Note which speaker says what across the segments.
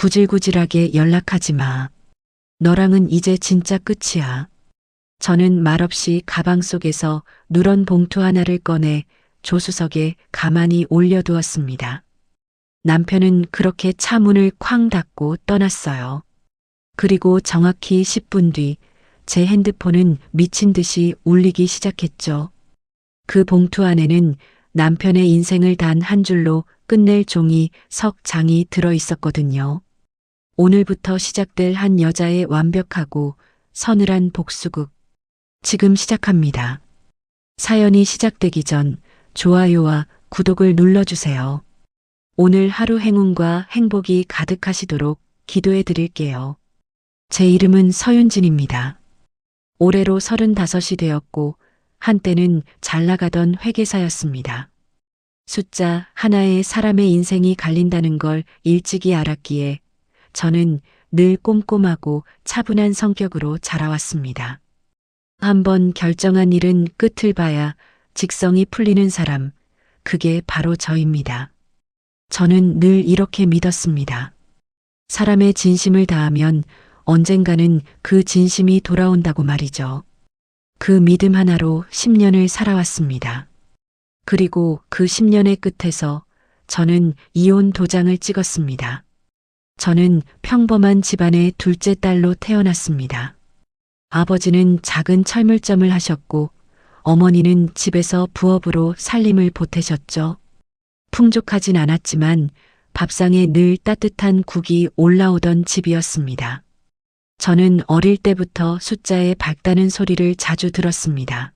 Speaker 1: 구질구질하게 연락하지 마. 너랑은 이제 진짜 끝이야. 저는 말없이 가방 속에서 누런 봉투 하나를 꺼내 조수석에 가만히 올려두었습니다. 남편은 그렇게 차 문을 쾅 닫고 떠났어요. 그리고 정확히 10분 뒤 제 핸드폰은 미친 듯이 울리기 시작했죠. 그 봉투 안에는 남편의 인생을 단 한 줄로 끝낼 종이 석 장이 들어 있었거든요. 오늘부터 시작될 한 여자의 완벽하고 서늘한 복수극. 지금 시작합니다. 사연이 시작되기 전 좋아요와 구독을 눌러주세요. 오늘 하루 행운과 행복이 가득하시도록 기도해 드릴게요. 제 이름은 서윤진입니다. 올해로 35이 되었고 한때는 잘 나가던 회계사였습니다. 숫자 하나에 사람의 인생이 갈린다는 걸 일찍이 알았기에 저는 늘 꼼꼼하고 차분한 성격으로 자라왔습니다. 한번 결정한 일은 끝을 봐야 직성이 풀리는 사람, 그게 바로 저입니다. 저는 늘 이렇게 믿었습니다. 사람의 진심을 다하면 언젠가는 그 진심이 돌아온다고 말이죠. 그 믿음 하나로 10년을 살아왔습니다. 그리고 그 10년의 끝에서 저는 이혼 도장을 찍었습니다. 저는 평범한 집안의 둘째 딸로 태어났습니다. 아버지는 작은 철물점을 하셨고 어머니는 집에서 부업으로 살림을 보태셨죠. 풍족하진 않았지만 밥상에 늘 따뜻한 국이 올라오던 집이었습니다. 저는 어릴 때부터 숫자에 밝다는 소리를 자주 들었습니다.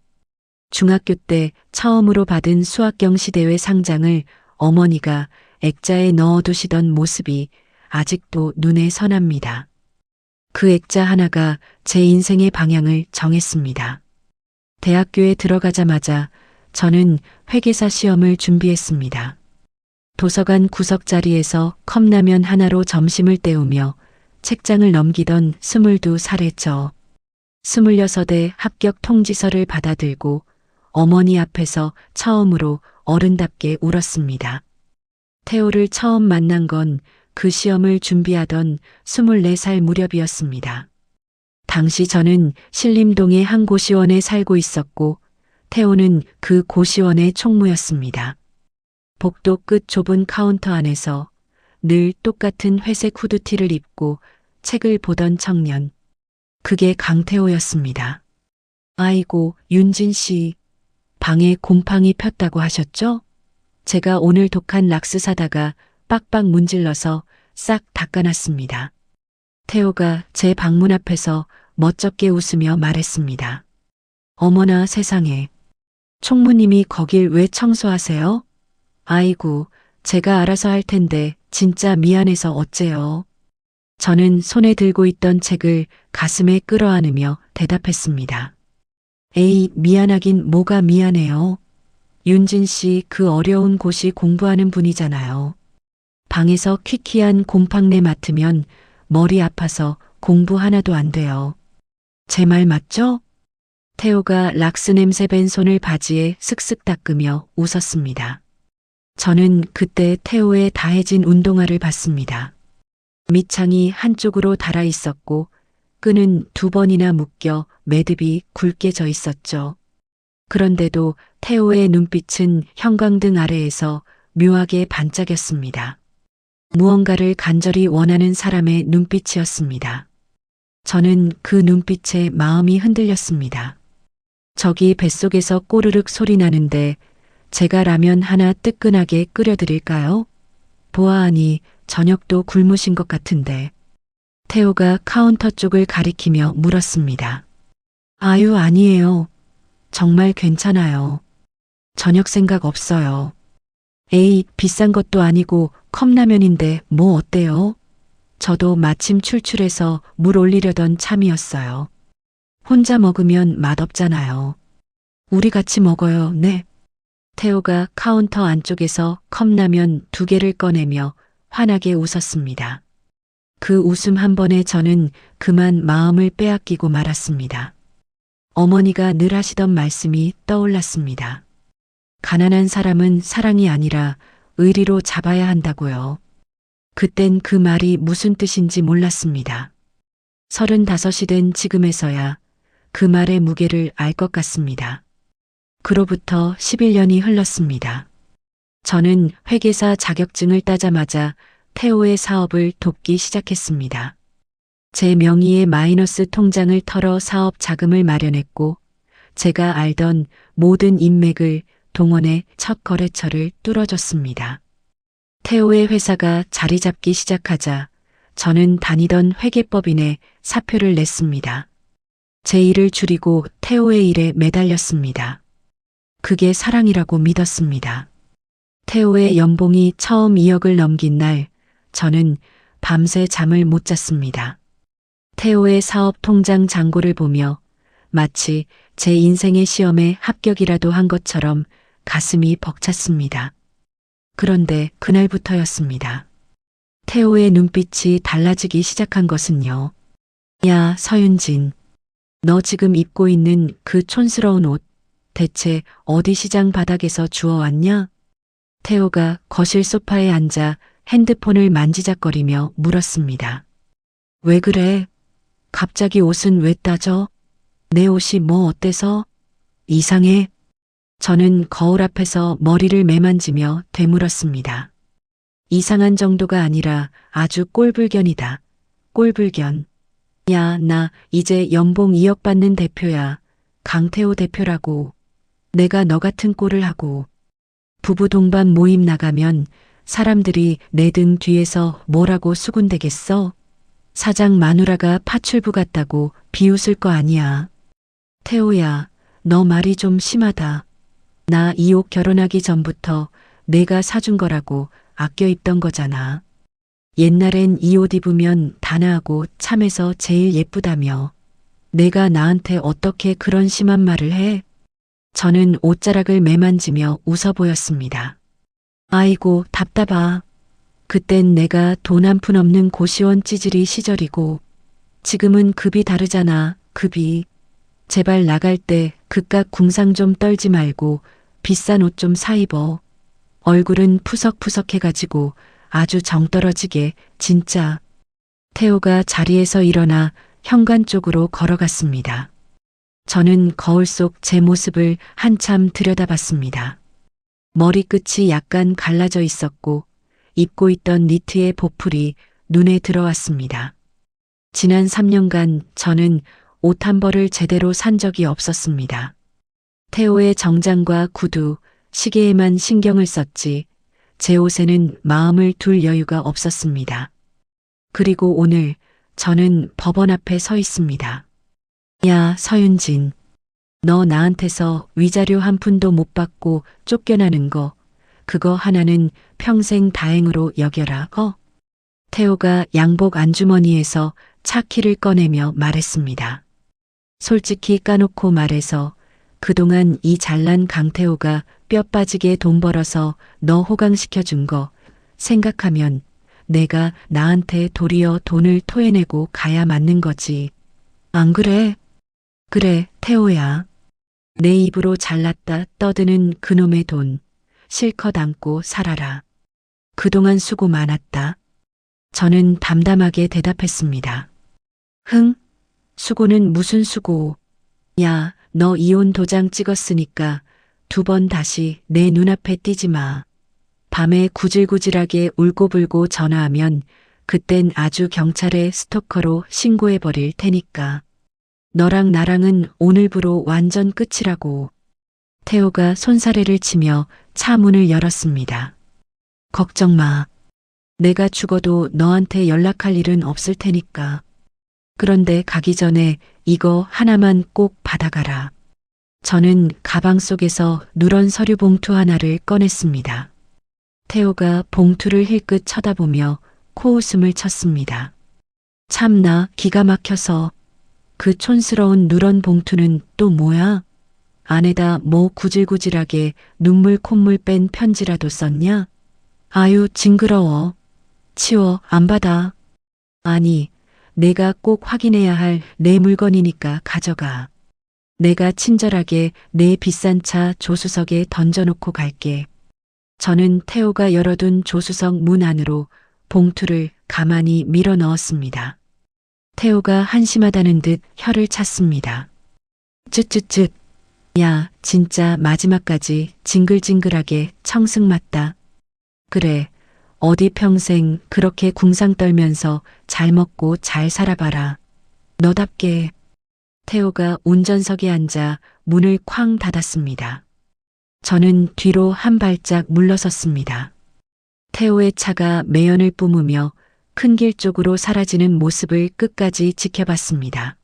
Speaker 1: 중학교 때 처음으로 받은 수학경시대회 상장을 어머니가 액자에 넣어두시던 모습이 아직도 눈에 선합니다. 그 액자 하나가 제 인생의 방향을 정했습니다. 대학교에 들어가자마자 저는 회계사 시험을 준비했습니다. 도서관 구석자리에서 컵라면 하나로 점심을 때우며 책장을 넘기던 22살의 저. 26에 합격 통지서를 받아들고 어머니 앞에서 처음으로 어른답게 울었습니다. 태호를 처음 만난 건 그 시험을 준비하던 24살 무렵이었습니다. 당시 저는 신림동의 한 고시원에 살고 있었고 태호는 그 고시원의 총무였습니다. 복도 끝 좁은 카운터 안에서 늘 똑같은 회색 후드티를 입고 책을 보던 청년. 그게 강태호였습니다. 아이고, 윤진 씨. 방에 곰팡이 폈다고 하셨죠? 제가 오늘 독한 락스 사다가 빡빡 문질러서 싹 닦아놨습니다. 태호가 제 방문 앞에서 멋쩍게 웃으며 말했습니다. 어머나 세상에. 총무님이 거길 왜 청소하세요? 아이고, 제가 알아서 할 텐데 진짜 미안해서 어째요. 저는 손에 들고 있던 책을 가슴에 끌어안으며 대답했습니다. 에이, 미안하긴 뭐가 미안해요. 윤진 씨 그 어려운 고시 공부하는 분이잖아요. 방에서 퀴퀴한 곰팡내 맡으면 머리 아파서 공부 하나도 안 돼요. 제 말 맞죠? 태호가 락스 냄새 밴 손을 바지에 슥슥 닦으며 웃었습니다. 저는 그때 태호의 다해진 운동화를 봤습니다. 밑창이 한쪽으로 닳아 있었고 끈은 2번이나 묶여 매듭이 굵게 져 있었죠. 그런데도 태호의 눈빛은 형광등 아래에서 묘하게 반짝였습니다. 무언가를 간절히 원하는 사람의 눈빛이었습니다. 저는 그 눈빛에 마음이 흔들렸습니다. 저기 뱃속에서 꼬르륵 소리 나는데 제가 라면 하나 뜨끈하게 끓여드릴까요? 보아하니 저녁도 굶으신 것 같은데. 태호가 카운터 쪽을 가리키며 물었습니다. 아유, 아니에요. 정말 괜찮아요. 저녁 생각 없어요. 에이, 비싼 것도 아니고 컵라면인데 뭐 어때요? 저도 마침 출출해서 물 올리려던 참이었어요. 혼자 먹으면 맛없잖아요. 우리 같이 먹어요, 네. 태호가 카운터 안쪽에서 컵라면 2개를 꺼내며 환하게 웃었습니다. 그 웃음 한 번에 저는 그만 마음을 빼앗기고 말았습니다. 어머니가 늘 하시던 말씀이 떠올랐습니다. 가난한 사람은 사랑이 아니라 의리로 잡아야 한다고요. 그땐 그 말이 무슨 뜻인지 몰랐습니다. 35이 된 지금에서야 그 말의 무게를 알 것 같습니다. 그로부터 11년이 흘렀습니다. 저는 회계사 자격증을 따자마자 태호의 사업을 돕기 시작했습니다. 제 명의의 마이너스 통장을 털어 사업 자금을 마련했고 제가 알던 모든 인맥을 동원해 첫 거래처를 뚫어줬습니다. 태호의 회사가 자리 잡기 시작하자 저는 다니던 회계법인에 사표를 냈습니다. 제 일을 줄이고 태호의 일에 매달렸습니다. 그게 사랑이라고 믿었습니다. 태호의 연봉이 처음 2억을 넘긴 날 저는 밤새 잠을 못 잤습니다. 태호의 사업 통장 잔고를 보며 마치 제 인생의 시험에 합격이라도 한 것처럼 가슴이 벅찼습니다. 그런데 그날부터였습니다. 태호의 눈빛이 달라지기 시작한 것은요. 야, 서윤진. 너 지금 입고 있는 그 촌스러운 옷 대체 어디 시장 바닥에서 주워왔냐? 태호가 거실 소파에 앉아 핸드폰을 만지작거리며 물었습니다. 왜 그래? 갑자기 옷은 왜 따져? 내 옷이 뭐 어때서? 이상해. 저는 거울 앞에서 머리를 매만지며 되물었습니다. 이상한 정도가 아니라 아주 꼴불견이다. 꼴불견. 야, 나 이제 연봉 2억 받는 대표야. 강태호 대표라고. 내가 너 같은 꼴을 하고 부부 동반 모임 나가면 사람들이 내 등 뒤에서 뭐라고 수군대겠어? 사장 마누라가 파출부 같다고 비웃을 거 아니야. 태호야, 너 말이 좀 심하다. 나 이 옷 결혼하기 전부터 내가 사준 거라고 아껴 입던 거잖아. 옛날엔 이 옷 입으면 단아하고 참해서 제일 예쁘다며. 내가 나한테 어떻게 그런 심한 말을 해? 저는 옷자락을 매만지며 웃어 보였습니다. 아이고 답답하. 그땐 내가 돈 한 푼 없는 고시원 찌질이 시절이고 지금은 급이 다르잖아. 급이. 제발 나갈 때 그깟 궁상 좀 떨지 말고 비싼 옷 좀 사 입어. 얼굴은 푸석푸석해가지고 아주 정떨어지게 진짜. 태호가 자리에서 일어나 현관 쪽으로 걸어갔습니다. 저는 거울 속 제 모습을 한참 들여다봤습니다. 머리끝이 약간 갈라져 있었고 입고 있던 니트의 보풀이 눈에 들어왔습니다. 지난 3년간 저는 옷 한 벌을 제대로 산 적이 없었습니다. 태호의 정장과 구두, 시계에만 신경을 썼지 제 옷에는 마음을 둘 여유가 없었습니다. 그리고 오늘 저는 법원 앞에 서 있습니다. 야, 서윤진. 너 나한테서 위자료 한 푼도 못 받고 쫓겨나는 거, 그거 하나는 평생 다행으로 여겨라. 태호가 양복 안주머니에서 차키를 꺼내며 말했습니다. 솔직히 까놓고 말해서 그동안 이 잘난 강태호가 뼈 빠지게 돈 벌어서 너 호강시켜준 거 생각하면 내가 나한테 도리어 돈을 토해내고 가야 맞는 거지. 안 그래? 그래, 태호야. 내 입으로 잘났다 떠드는 그놈의 돈 실컷 안고 살아라. 그동안 수고 많았다. 저는 담담하게 대답했습니다. 흥? 수고는 무슨 수고. 야, 너 이혼 도장 찍었으니까 2번 다시 내 눈앞에 띄지 마. 밤에 구질구질하게 울고불고 전화하면 그땐 아주 경찰에 스토커로 신고해버릴 테니까. 너랑 나랑은 오늘부로 완전 끝이라고. 태호가 손사래를 치며 차 문을 열었습니다. 걱정 마. 내가 죽어도 너한테 연락할 일은 없을 테니까. 그런데 가기 전에 이거 하나만 꼭 받아가라. 저는 가방 속에서 누런 서류 봉투 하나를 꺼냈습니다. 태호가 봉투를 힐끗 쳐다보며 코웃음을 쳤습니다. 참나 기가 막혀서. 그 촌스러운 누런 봉투는 또 뭐야? 안에다 뭐 구질구질하게 눈물 콧물 뺀 편지라도 썼냐? 아유 징그러워. 치워 안 받아. 아니 내가 꼭 확인해야 할 내 물건이니까 가져가. 내가 친절하게 내 비싼 차 조수석에 던져놓고 갈게. 저는 태호가 열어둔 조수석 문 안으로 봉투를 가만히 밀어 넣었습니다. 태호가 한심하다는 듯 혀를 찼습니다. 쯧쯧쯧. 야, 진짜 마지막까지 징글징글하게 청승 맞다. 그래, 어디 평생 그렇게 궁상 떨면서 잘 먹고 잘 살아봐라. 너답게. 태호가 운전석에 앉아 문을 쾅 닫았습니다. 저는 뒤로 한 발짝 물러섰습니다. 태호의 차가 매연을 뿜으며 큰 길 쪽으로 사라지는 모습을 끝까지 지켜봤습니다.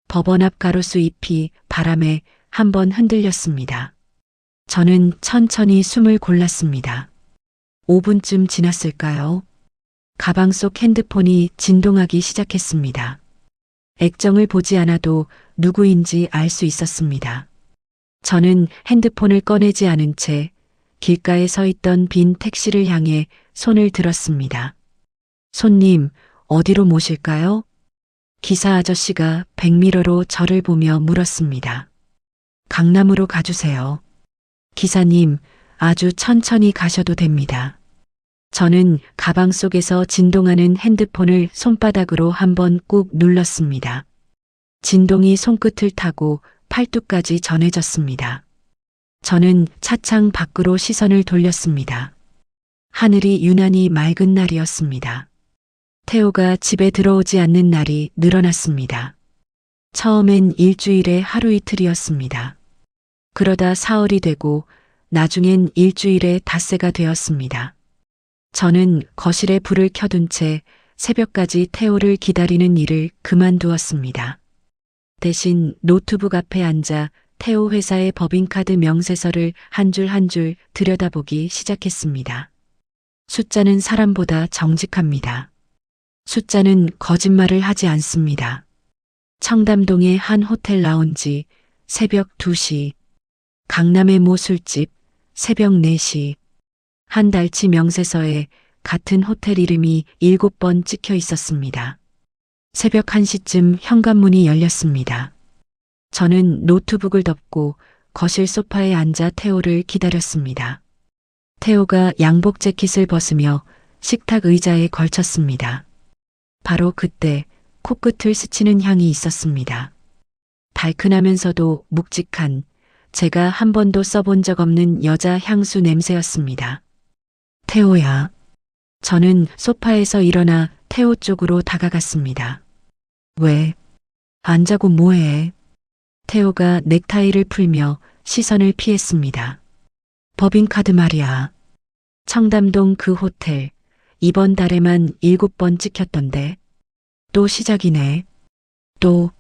Speaker 1: 법원 앞 가로수 잎이 바람에 한번 흔들렸습니다. 저는 천천히 숨을 골랐습니다. 5분쯤 지났을까요? 가방 속 핸드폰이 진동하기 시작했습니다. 액정을 보지 않아도 누구인지 알 수 있었습니다. 저는 핸드폰을 꺼내지 않은 채 길가에 서 있던 빈 택시를 향해 손을 들었습니다. 손님, 어디로 모실까요? 기사 아저씨가 백미러로 저를 보며 물었습니다. 강남으로 가주세요. 기사님, 아주 천천히 가셔도 됩니다. 저는 가방 속에서 진동하는 핸드폰을 손바닥으로 한번 꾹 눌렀습니다. 진동이 손끝을 타고 팔뚝까지 전해졌습니다. 저는 차창 밖으로 시선을 돌렸습니다. 하늘이 유난히 맑은 날이었습니다. 태호가 집에 들어오지 않는 날이 늘어났습니다. 처음엔 일주일에 하루 이틀이었습니다. 그러다 사흘이 되고 나중엔 일주일에 닷새가 되었습니다. 저는 거실에 불을 켜둔 채 새벽까지 태호를 기다리는 일을 그만두었습니다. 대신 노트북 앞에 앉아 태호 회사의 법인카드 명세서를 한 줄 한 줄 들여다보기 시작했습니다. 숫자는 사람보다 정직합니다. 숫자는 거짓말을 하지 않습니다. 청담동의 한 호텔 라운지 새벽 2시, 강남의 모 술집 새벽 4시, 한 달치 명세서에 같은 호텔 이름이 7번 찍혀 있었습니다. 새벽 1시쯤 현관문이 열렸습니다. 저는 노트북을 덮고 거실 소파에 앉아 태호를 기다렸습니다. 태호가 양복 재킷을 벗으며 식탁 의자에 걸쳤습니다. 바로 그때 코끝을 스치는 향이 있었습니다. 달큰하면서도 묵직한, 제가 한 번도 써본 적 없는 여자 향수 냄새였습니다. 태호야. 저는 소파에서 일어나 태호 쪽으로 다가갔습니다. 왜? 안 자고 뭐해? 태호가 넥타이를 풀며 시선을 피했습니다. 법인카드 말이야. 청담동 그 호텔, 이번 달에만 7번 찍혔던데. 또 시작이네. 또.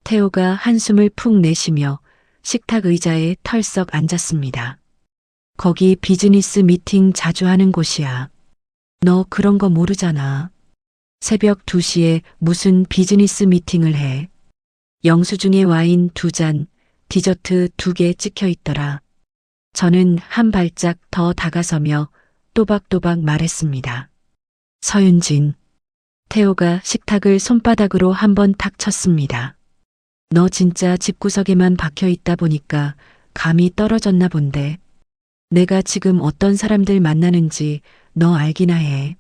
Speaker 1: 태호가 한숨을 푹 내쉬며 식탁 의자에 털썩 앉았습니다. 거기 비즈니스 미팅 자주 하는 곳이야. 너 그런 거 모르잖아. 새벽 2시에 무슨 비즈니스 미팅을 해. 영수증에 와인 2잔, 디저트 2개 찍혀 있더라. 저는 한 발짝 더 다가서며 또박또박 말했습니다. 서윤진. 태호가 식탁을 손바닥으로 한번 탁 쳤습니다. 너 진짜 집구석에만 박혀 있다 보니까 감이 떨어졌나 본데. 내가 지금 어떤 사람들 만나는지 너 알기나 해.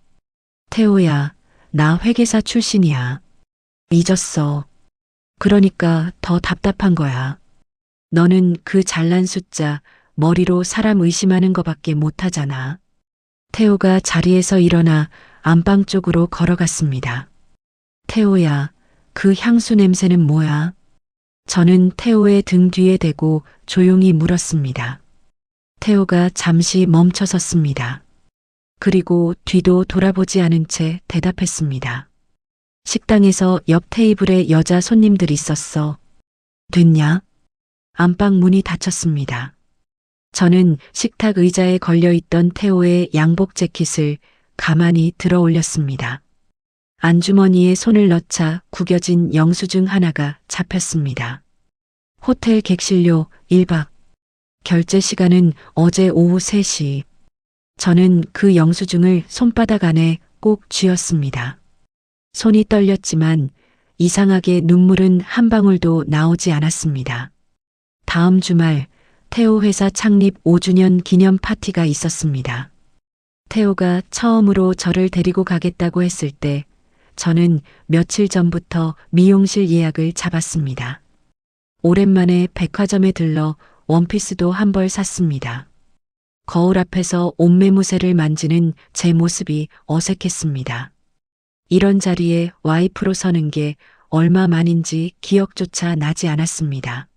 Speaker 1: 태호야, 나 회계사 출신이야. 잊었어. 그러니까 더 답답한 거야. 너는 그 잘난 숫자, 머리로 사람 의심하는 거밖에 못하잖아. 태호가 자리에서 일어나 안방 쪽으로 걸어갔습니다. 태호야, 그 향수 냄새는 뭐야? 저는 태호의 등 뒤에 대고 조용히 물었습니다. 태호가 잠시 멈춰섰습니다. 그리고 뒤도 돌아보지 않은 채 대답했습니다. 식당에서 옆 테이블에 여자 손님들 있었어. 됐냐? 안방 문이 닫혔습니다. 저는 식탁 의자에 걸려있던 태호의 양복 재킷을 가만히 들어 올렸습니다. 안주머니에 손을 넣자 구겨진 영수증 하나가 잡혔습니다. 호텔 객실료 1박. 결제 시간은 어제 오후 3시. 저는 그 영수증을 손바닥 안에 꼭 쥐었습니다. 손이 떨렸지만 이상하게 눈물은 한 방울도 나오지 않았습니다. 다음 주말 태호 회사 창립 5주년 기념 파티가 있었습니다. 태호가 처음으로 저를 데리고 가겠다고 했을 때 저는 며칠 전부터 미용실 예약을 잡았습니다. 오랜만에 백화점에 들러 원피스도 한 벌 샀습니다. 거울 앞에서 옷매무새를 만지는 제 모습이 어색했습니다. 이런 자리에 와이프로 서는 게 얼마만인지 기억조차 나지 않았습니다.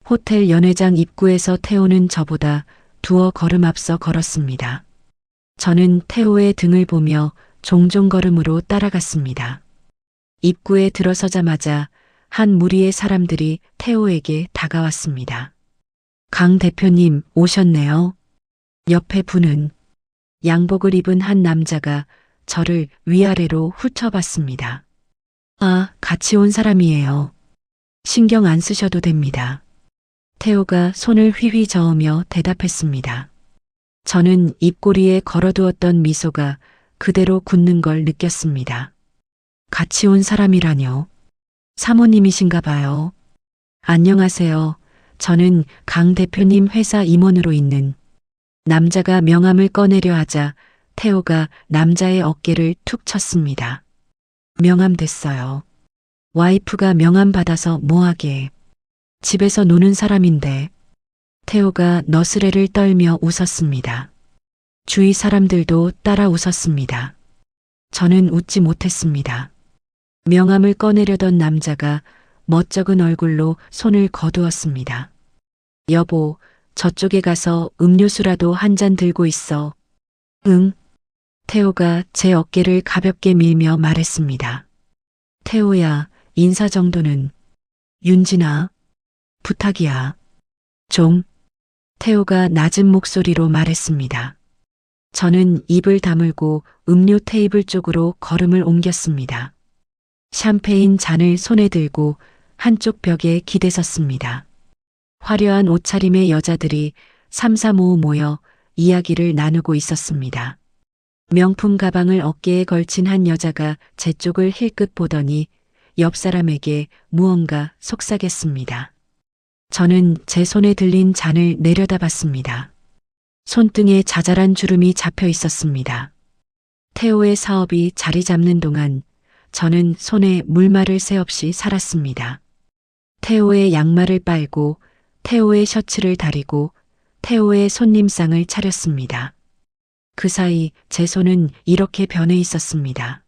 Speaker 1: 호텔 연회장 입구에서 태호는 저보다 두어 걸음 앞서 걸었습니다. 저는 태호의 등을 보며 종종 걸음으로 따라갔습니다. 입구에 들어서자마자 한 무리의 사람들이 태호에게 다가왔습니다. 강 대표님 오셨네요. 옆에 분은 양복을 입은 한 남자가 저를 위아래로 훑어봤습니다. 아, 같이 온 사람이에요. 신경 안 쓰셔도 됩니다. 태호가 손을 휘휘 저으며 대답했습니다. 저는 입꼬리에 걸어두었던 미소가 그대로 굳는 걸 느꼈습니다. 같이 온 사람이라뇨. 사모님이신가 봐요. 안녕하세요. 저는 강 대표님 회사 임원으로 있는. 남자가 명함을 꺼내려 하자 태호가 남자의 어깨를 툭 쳤습니다. 명함 됐어요. 와이프가 명함 받아서 뭐하게. 집에서 노는 사람인데. 태호가 너스레를 떨며 웃었습니다. 주위 사람들도 따라 웃었습니다. 저는 웃지 못했습니다. 명함을 꺼내려던 남자가 멋쩍은 얼굴로 손을 거두었습니다. 여보, 저쪽에 가서 음료수라도 한 잔 들고 있어. 응. 태호가 제 어깨를 가볍게 밀며 말했습니다. 태호야, 인사 정도는. 윤진아, 부탁이야. 좀. 태호가 낮은 목소리로 말했습니다. 저는 입을 다물고 음료 테이블 쪽으로 걸음을 옮겼습니다. 샴페인 잔을 손에 들고 한쪽 벽에 기대섰습니다. 화려한 옷차림의 여자들이 삼삼오오 모여 이야기를 나누고 있었습니다. 명품 가방을 어깨에 걸친 한 여자가 제 쪽을 힐끗 보더니 옆 사람에게 무언가 속삭였습니다. 저는 제 손에 들린 잔을 내려다봤습니다. 손등에 자잘한 주름이 잡혀 있었습니다. 태호의 사업이 자리 잡는 동안 저는 손에 물말을 새 없이 살았습니다. 태호의 양말을 빨고 태호의 셔츠를 다리고 태호의 손님상을 차렸습니다. 그 사이 제 손은 이렇게 변해 있었습니다.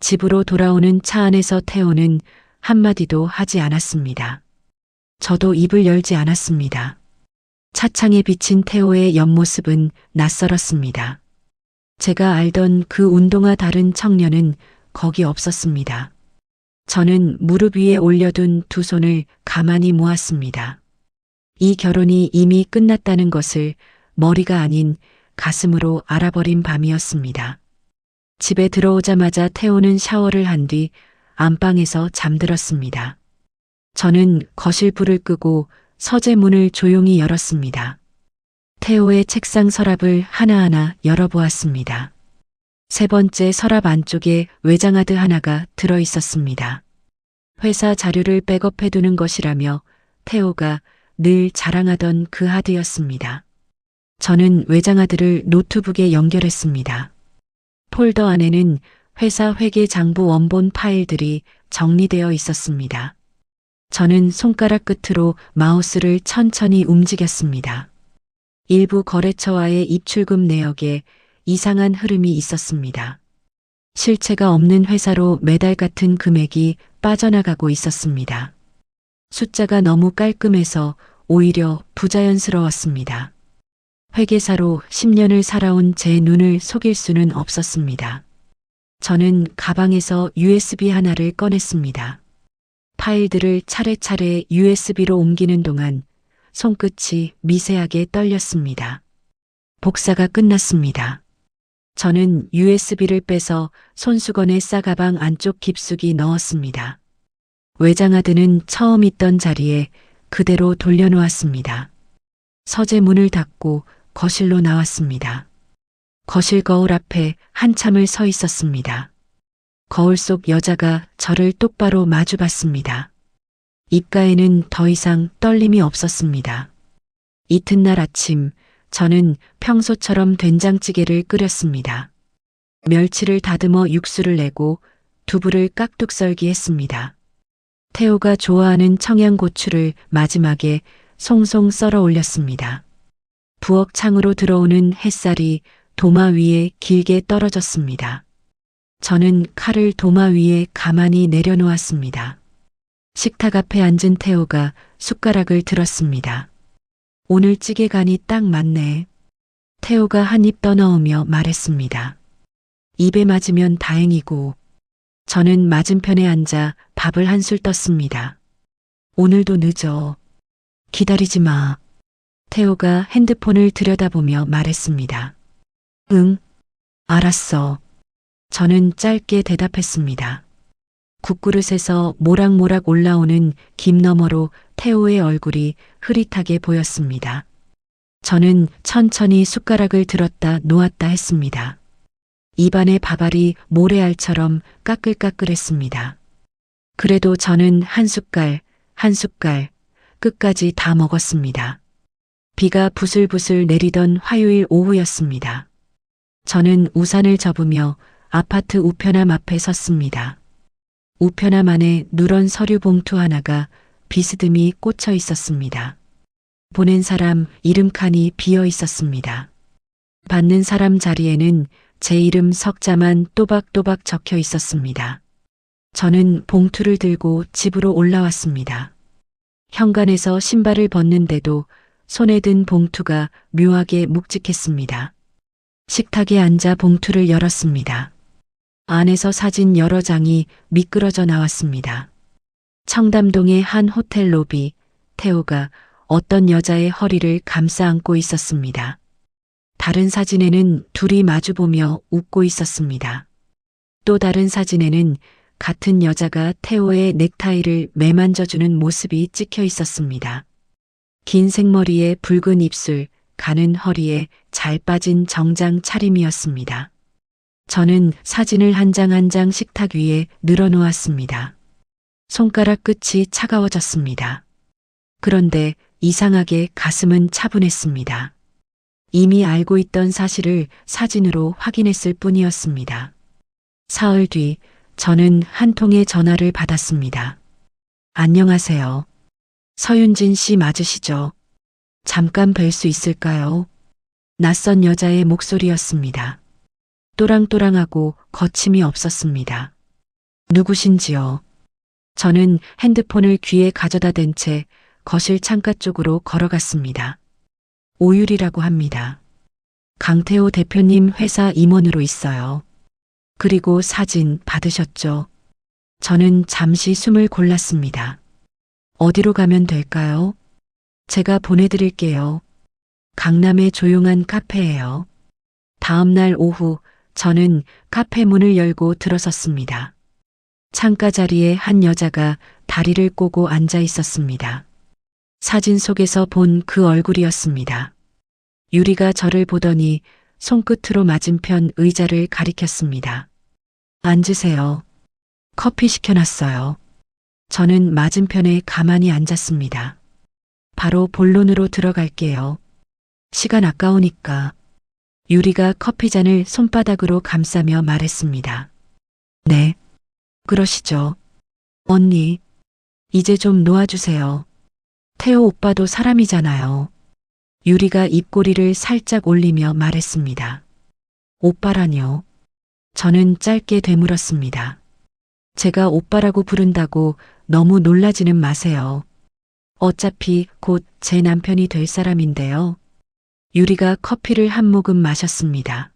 Speaker 1: 집으로 돌아오는 차 안에서 태호는 한마디도 하지 않았습니다. 저도 입을 열지 않았습니다. 차창에 비친 태호의 옆모습은 낯설었습니다. 제가 알던 그 운동화 다른 청년은 거기 없었습니다. 저는 무릎 위에 올려둔 두 손을 가만히 모았습니다. 이 결혼이 이미 끝났다는 것을 머리가 아닌 가슴으로 알아버린 밤이었습니다. 집에 들어오자마자 태호는 샤워를 한 뒤 안방에서 잠들었습니다. 저는 거실 불을 끄고 서재 문을 조용히 열었습니다. 태호의 책상 서랍을 하나하나 열어보았습니다. 세 번째 서랍 안쪽에 외장하드 하나가 들어 있었습니다. 회사 자료를 백업해두는 것이라며 태호가 늘 자랑하던 그 하드였습니다. 저는 외장하드를 노트북에 연결했습니다. 폴더 안에는 회사 회계 장부 원본 파일들이 정리되어 있었습니다. 저는 손가락 끝으로 마우스를 천천히 움직였습니다. 일부 거래처와의 입출금 내역에 이상한 흐름이 있었습니다. 실체가 없는 회사로 매달 같은 금액이 빠져나가고 있었습니다. 숫자가 너무 깔끔해서 오히려 부자연스러웠습니다. 회계사로 10년을 살아온 제 눈을 속일 수는 없었습니다. 저는 가방에서 USB 하나를 꺼냈습니다. 파일들을 차례차례 USB로 옮기는 동안 손끝이 미세하게 떨렸습니다. 복사가 끝났습니다. 저는 USB를 빼서 손수건에 싸가방 안쪽 깊숙이 넣었습니다. 외장하드는 처음 있던 자리에 그대로 돌려놓았습니다. 서재 문을 닫고 거실로 나왔습니다. 거실 거울 앞에 한참을 서 있었습니다. 거울 속 여자가 저를 똑바로 마주봤습니다. 입가에는 더 이상 떨림이 없었습니다. 이튿날 아침 저는 평소처럼 된장찌개를 끓였습니다. 멸치를 다듬어 육수를 내고 두부를 깍둑 썰기 했습니다. 태호가 좋아하는 청양고추를 마지막에 송송 썰어 올렸습니다. 부엌 창으로 들어오는 햇살이 도마 위에 길게 떨어졌습니다. 저는 칼을 도마 위에 가만히 내려놓았습니다. 식탁 앞에 앉은 태호가 숟가락을 들었습니다. 오늘 찌개 간이 딱 맞네. 태호가 한 입 떠넣으며 말했습니다. 입에 맞으면 다행이고. 저는 맞은편에 앉아 밥을 한술 떴습니다. 오늘도 늦어. 기다리지 마. 태호가 핸드폰을 들여다보며 말했습니다. 응, 알았어. 저는 짧게 대답했습니다. 국그릇에서 모락모락 올라오는 김 너머로 태호의 얼굴이 흐릿하게 보였습니다. 저는 천천히 숟가락을 들었다 놓았다 했습니다. 입안의 밥알이 모래알처럼 까끌까끌했습니다. 그래도 저는 한 숟갈, 한 숟갈, 끝까지 다 먹었습니다. 비가 부슬부슬 내리던 화요일 오후였습니다. 저는 우산을 접으며 아파트 우편함 앞에 섰습니다. 우편함 안에 누런 서류 봉투 하나가 비스듬히 꽂혀 있었습니다. 보낸 사람 이름 칸이 비어 있었습니다. 받는 사람 자리에는 제 이름 석자만 또박또박 적혀 있었습니다. 저는 봉투를 들고 집으로 올라왔습니다. 현관에서 신발을 벗는데도 손에 든 봉투가 묘하게 묵직했습니다. 식탁에 앉아 봉투를 열었습니다. 안에서 사진 여러 장이 미끄러져 나왔습니다. 청담동의 한 호텔 로비, 태호가 어떤 여자의 허리를 감싸 안고 있었습니다. 다른 사진에는 둘이 마주보며 웃고 있었습니다. 또 다른 사진에는 같은 여자가 태호의 넥타이를 매만져주는 모습이 찍혀 있었습니다. 긴 생머리에 붉은 입술, 가는 허리에 잘 빠진 정장 차림이었습니다. 저는 사진을 한 장 한 장 식탁 위에 늘어놓았습니다. 손가락 끝이 차가워졌습니다. 그런데 이상하게 가슴은 차분했습니다. 이미 알고 있던 사실을 사진으로 확인했을 뿐이었습니다. 사흘 뒤 저는 한 통의 전화를 받았습니다. 안녕하세요. 서윤진 씨 맞으시죠? 잠깐 뵐 수 있을까요? 낯선 여자의 목소리였습니다. 또랑또랑하고 거침이 없었습니다. 누구신지요? 저는 핸드폰을 귀에 가져다 댄 채 거실 창가 쪽으로 걸어갔습니다. 오율이라고 합니다. 강태호 대표님 회사 임원으로 있어요. 그리고 사진 받으셨죠? 저는 잠시 숨을 골랐습니다. 어디로 가면 될까요? 제가 보내드릴게요. 강남의 조용한 카페예요. 다음 날 오후 저는 카페 문을 열고 들어섰습니다. 창가 자리에 한 여자가 다리를 꼬고 앉아 있었습니다. 사진 속에서 본 그 얼굴이었습니다. 유리가 저를 보더니 손끝으로 맞은편 의자를 가리켰습니다. 앉으세요. 커피 시켜놨어요. 저는 맞은편에 가만히 앉았습니다. 바로 본론으로 들어갈게요. 시간 아까우니까. 유리가 커피잔을 손바닥으로 감싸며 말했습니다. 네. 그러시죠. 언니, 이제 좀 놓아주세요. 태호 오빠도 사람이잖아요. 유리가 입꼬리를 살짝 올리며 말했습니다. 오빠라뇨? 저는 짧게 되물었습니다. 제가 오빠라고 부른다고 너무 놀라지는 마세요. 어차피 곧 제 남편이 될 사람인데요. 유리가 커피를 한 모금 마셨습니다.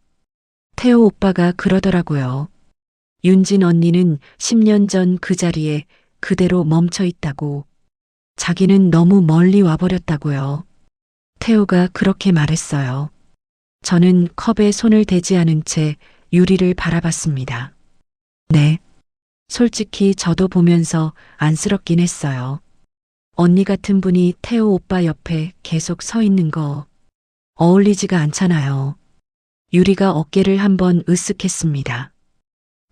Speaker 1: 태호 오빠가 그러더라고요. 윤진 언니는 10년 전 그 자리에 그대로 멈춰 있다고. 자기는 너무 멀리 와버렸다고요. 태호가 그렇게 말했어요. 저는 컵에 손을 대지 않은 채 유리를 바라봤습니다. 네. 솔직히 저도 보면서 안쓰럽긴 했어요. 언니 같은 분이 태호 오빠 옆에 계속 서 있는 거 어울리지가 않잖아요. 유리가 어깨를 한번 으쓱했습니다.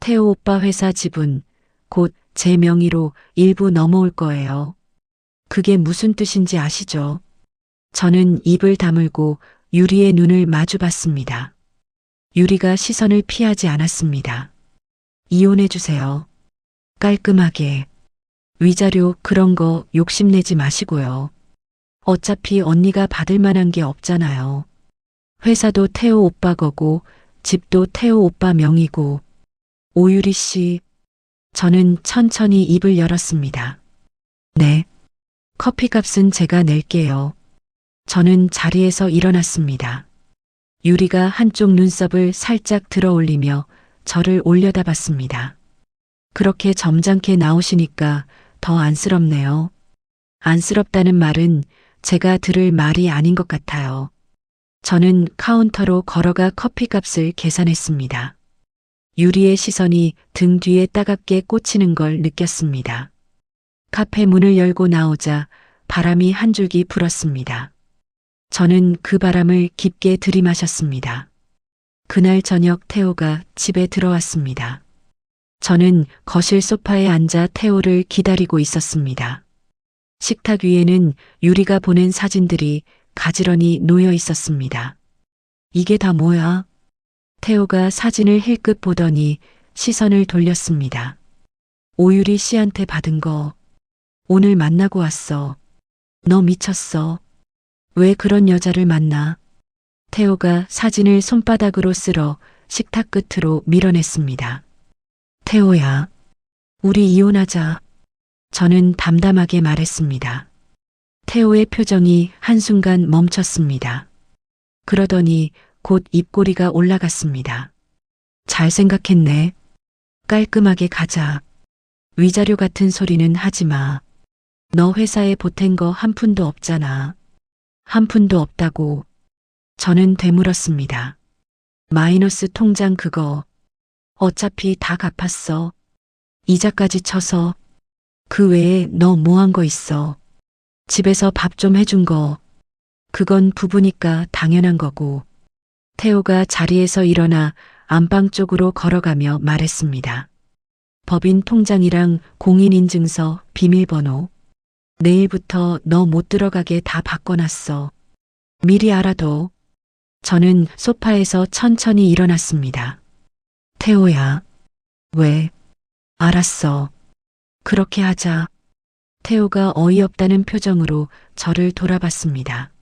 Speaker 1: 태호 오빠 회사 지분 곧 제 명의로 일부 넘어올 거예요. 그게 무슨 뜻인지 아시죠? 저는 입을 다물고 유리의 눈을 마주봤습니다. 유리가 시선을 피하지 않았습니다. 이혼해주세요. 깔끔하게. 위자료 그런 거 욕심내지 마시고요. 어차피 언니가 받을 만한 게 없잖아요. 회사도 태호 오빠 거고 집도 태호 오빠 명의고. 오유리 씨. 저는 천천히 입을 열었습니다. 네. 커피값은 제가 낼게요. 저는 자리에서 일어났습니다. 유리가 한쪽 눈썹을 살짝 들어 올리며 저를 올려다봤습니다. 그렇게 점잖게 나오시니까 더 안쓰럽네요. 안쓰럽다는 말은 제가 들을 말이 아닌 것 같아요. 저는 카운터로 걸어가 커피값을 계산했습니다. 유리의 시선이 등 뒤에 따갑게 꽂히는 걸 느꼈습니다. 카페 문을 열고 나오자 바람이 한 줄기 불었습니다. 저는 그 바람을 깊게 들이마셨습니다. 그날 저녁 태호가 집에 들어왔습니다. 저는 거실 소파에 앉아 태호를 기다리고 있었습니다. 식탁 위에는 유리가 보낸 사진들이 가지런히 놓여 있었습니다. 이게 다 뭐야? 태호가 사진을 힐끗 보더니 시선을 돌렸습니다. 오유리 씨한테 받은 거. 오늘 만나고 왔어. 너 미쳤어. 왜 그런 여자를 만나? 태호가 사진을 손바닥으로 쓸어 식탁 끝으로 밀어냈습니다. 태호야, 우리 이혼하자. 저는 담담하게 말했습니다. 태호의 표정이 한순간 멈췄습니다. 그러더니 곧 입꼬리가 올라갔습니다. 잘 생각했네. 깔끔하게 가자. 위자료 같은 소리는 하지 마. 너 회사에 보탠 거 한 푼도 없잖아. 한 푼도 없다고. 저는 되물었습니다. 마이너스 통장 그거. 어차피 다 갚았어. 이자까지 쳐서. 그 외에 너 뭐 한 거 있어. 집에서 밥 좀 해준 거. 그건 부부니까 당연한 거고. 태호가 자리에서 일어나 안방 쪽으로 걸어가며 말했습니다. 법인 통장이랑 공인인증서, 비밀번호. 내일부터 너 못 들어가게 다 바꿔놨어. 미리 알아둬. 저는 소파에서 천천히 일어났습니다. 태호야. 왜? 알았어. 그렇게 하자. 태호가 어이없다는 표정으로 저를 돌아봤습니다.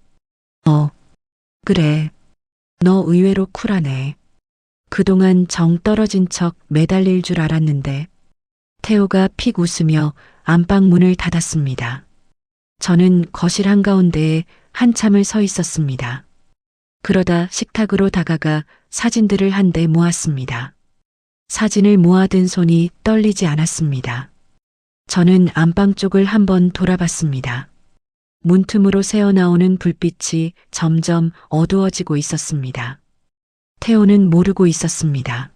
Speaker 1: 그래. 너 의외로 쿨하네. 그동안 정 떨어진 척 매달릴 줄 알았는데. 태호가 픽 웃으며 안방 문을 닫았습니다. 저는 거실 한가운데에 한참을 서 있었습니다. 그러다 식탁으로 다가가 사진들을 한데 모았습니다. 사진을 모아둔 손이 떨리지 않았습니다. 저는 안방 쪽을 한번 돌아봤습니다. 문틈으로 새어나오는 불빛이 점점 어두워지고 있었습니다. 태호는 모르고 있었습니다.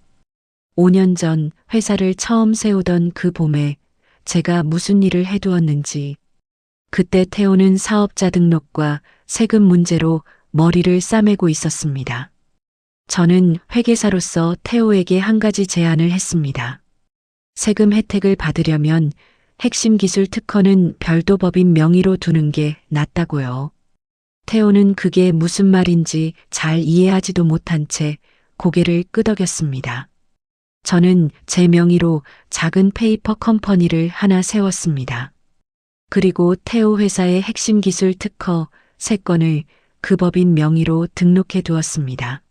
Speaker 1: 5년 전 회사를 처음 세우던 그 봄에 제가 무슨 일을 해두었는지. 그때 태호는 사업자 등록과 세금 문제로 머리를 싸매고 있었습니다. 저는 회계사로서 태호에게 한 가지 제안을 했습니다. 세금 혜택을 받으려면 핵심 기술 특허는 별도 법인 명의로 두는 게 낫다고요. 태호는 그게 무슨 말인지 잘 이해하지도 못한 채 고개를 끄덕였습니다. 저는 제 명의로 작은 페이퍼 컴퍼니를 하나 세웠습니다. 그리고 태호 회사의 핵심 기술 특허 3건을 그 법인 명의로 등록해 두었습니다.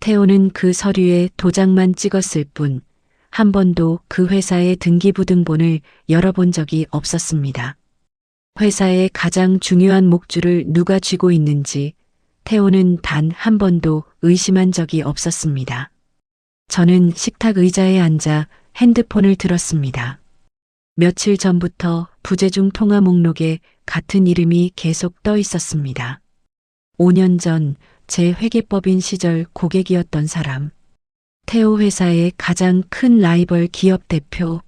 Speaker 1: 태호는 그 서류에 도장만 찍었을 뿐 한 번도 그 회사의 등기부등본을 열어본 적이 없었습니다. 회사의 가장 중요한 목줄을 누가 쥐고 있는지 태호는 단 한 번도 의심한 적이 없었습니다. 저는 식탁 의자에 앉아 핸드폰을 들었습니다. 며칠 전부터 부재중 통화 목록에 같은 이름이 계속 떠 있었습니다. 5년 전 제 회계법인 시절 고객이었던 사람. 태호 회사의 가장 큰 라이벌 기업 대표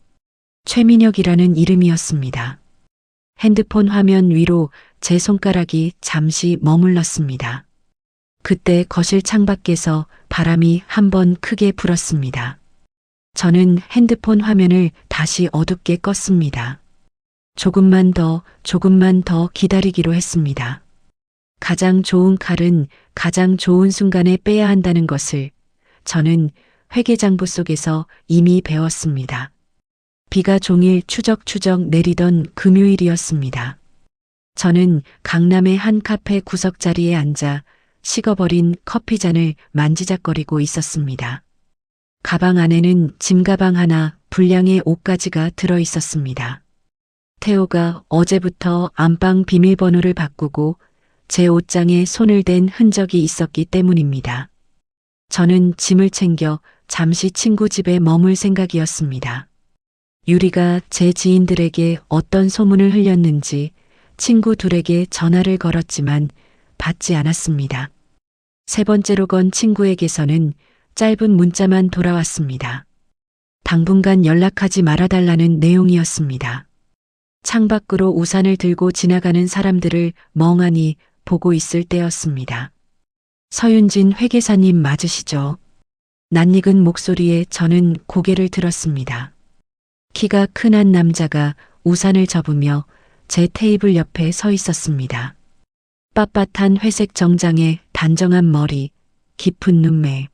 Speaker 1: 최민혁이라는 이름이었습니다. 핸드폰 화면 위로 제 손가락이 잠시 머물렀습니다. 그때 거실 창밖에서 바람이 한번 크게 불었습니다. 저는 핸드폰 화면을 다시 어둡게 껐습니다. 조금만 더 기다리기로 했습니다. 가장 좋은 칼은 가장 좋은 순간에 빼야 한다는 것을 저는 회계장부 속에서 이미 배웠습니다. 비가 종일 추적추적 내리던 금요일이었습니다. 저는 강남의 한 카페 구석 자리에 앉아 식어버린 커피잔을 만지작거리고 있었습니다. 가방 안에는 짐가방 하나, 분량의 옷가지가 들어 있었습니다. 태호가 어제부터 안방 비밀번호를 바꾸고 제 옷장에 손을 댄 흔적이 있었기 때문입니다. 저는 짐을 챙겨 잠시 친구 집에 머물 생각이었습니다. 유리가 제 지인들에게 어떤 소문을 흘렸는지 친구 둘에게 전화를 걸었지만 받지 않았습니다. 세 번째로 건 친구에게서는 짧은 문자만 돌아왔습니다. 당분간 연락하지 말아달라는 내용이었습니다. 창밖으로 우산을 들고 지나가는 사람들을 멍하니 보고 있을 때였습니다. 서윤진 회계사님 맞으시죠? 낯익은 목소리에 저는 고개를 들었습니다. 키가 큰 한 남자가 우산을 접으며 제 테이블 옆에 서 있었습니다. 빳빳한 회색 정장에 단정한 머리, 깊은 눈매.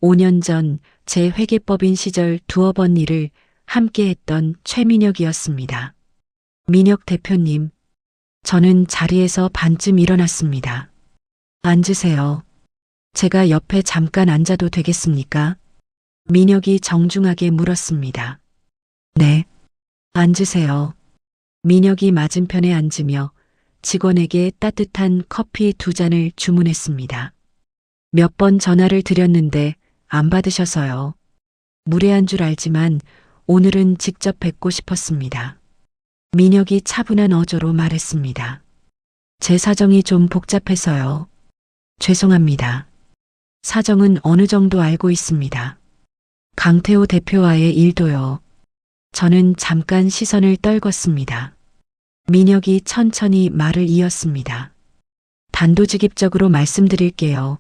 Speaker 1: 5년 전 제 회계법인 시절 두어 번 일을 함께 했던 최민혁이었습니다. 민혁 대표님, 저는 자리에서 반쯤 일어났습니다. 앉으세요. 제가 옆에 잠깐 앉아도 되겠습니까? 민혁이 정중하게 물었습니다. 네, 앉으세요. 민혁이 맞은편에 앉으며 직원에게 따뜻한 커피 2잔을 주문했습니다. 몇 번 전화를 드렸는데 안 받으셔서요. 무례한 줄 알지만 오늘은 직접 뵙고 싶었습니다. 민혁이 차분한 어조로 말했습니다. 제 사정이 좀 복잡해서요. 죄송합니다. 사정은 어느 정도 알고 있습니다. 강태호 대표와의 일도요. 저는 잠깐 시선을 떨궜습니다. 민혁이 천천히 말을 이었습니다. 단도직입적으로 말씀드릴게요.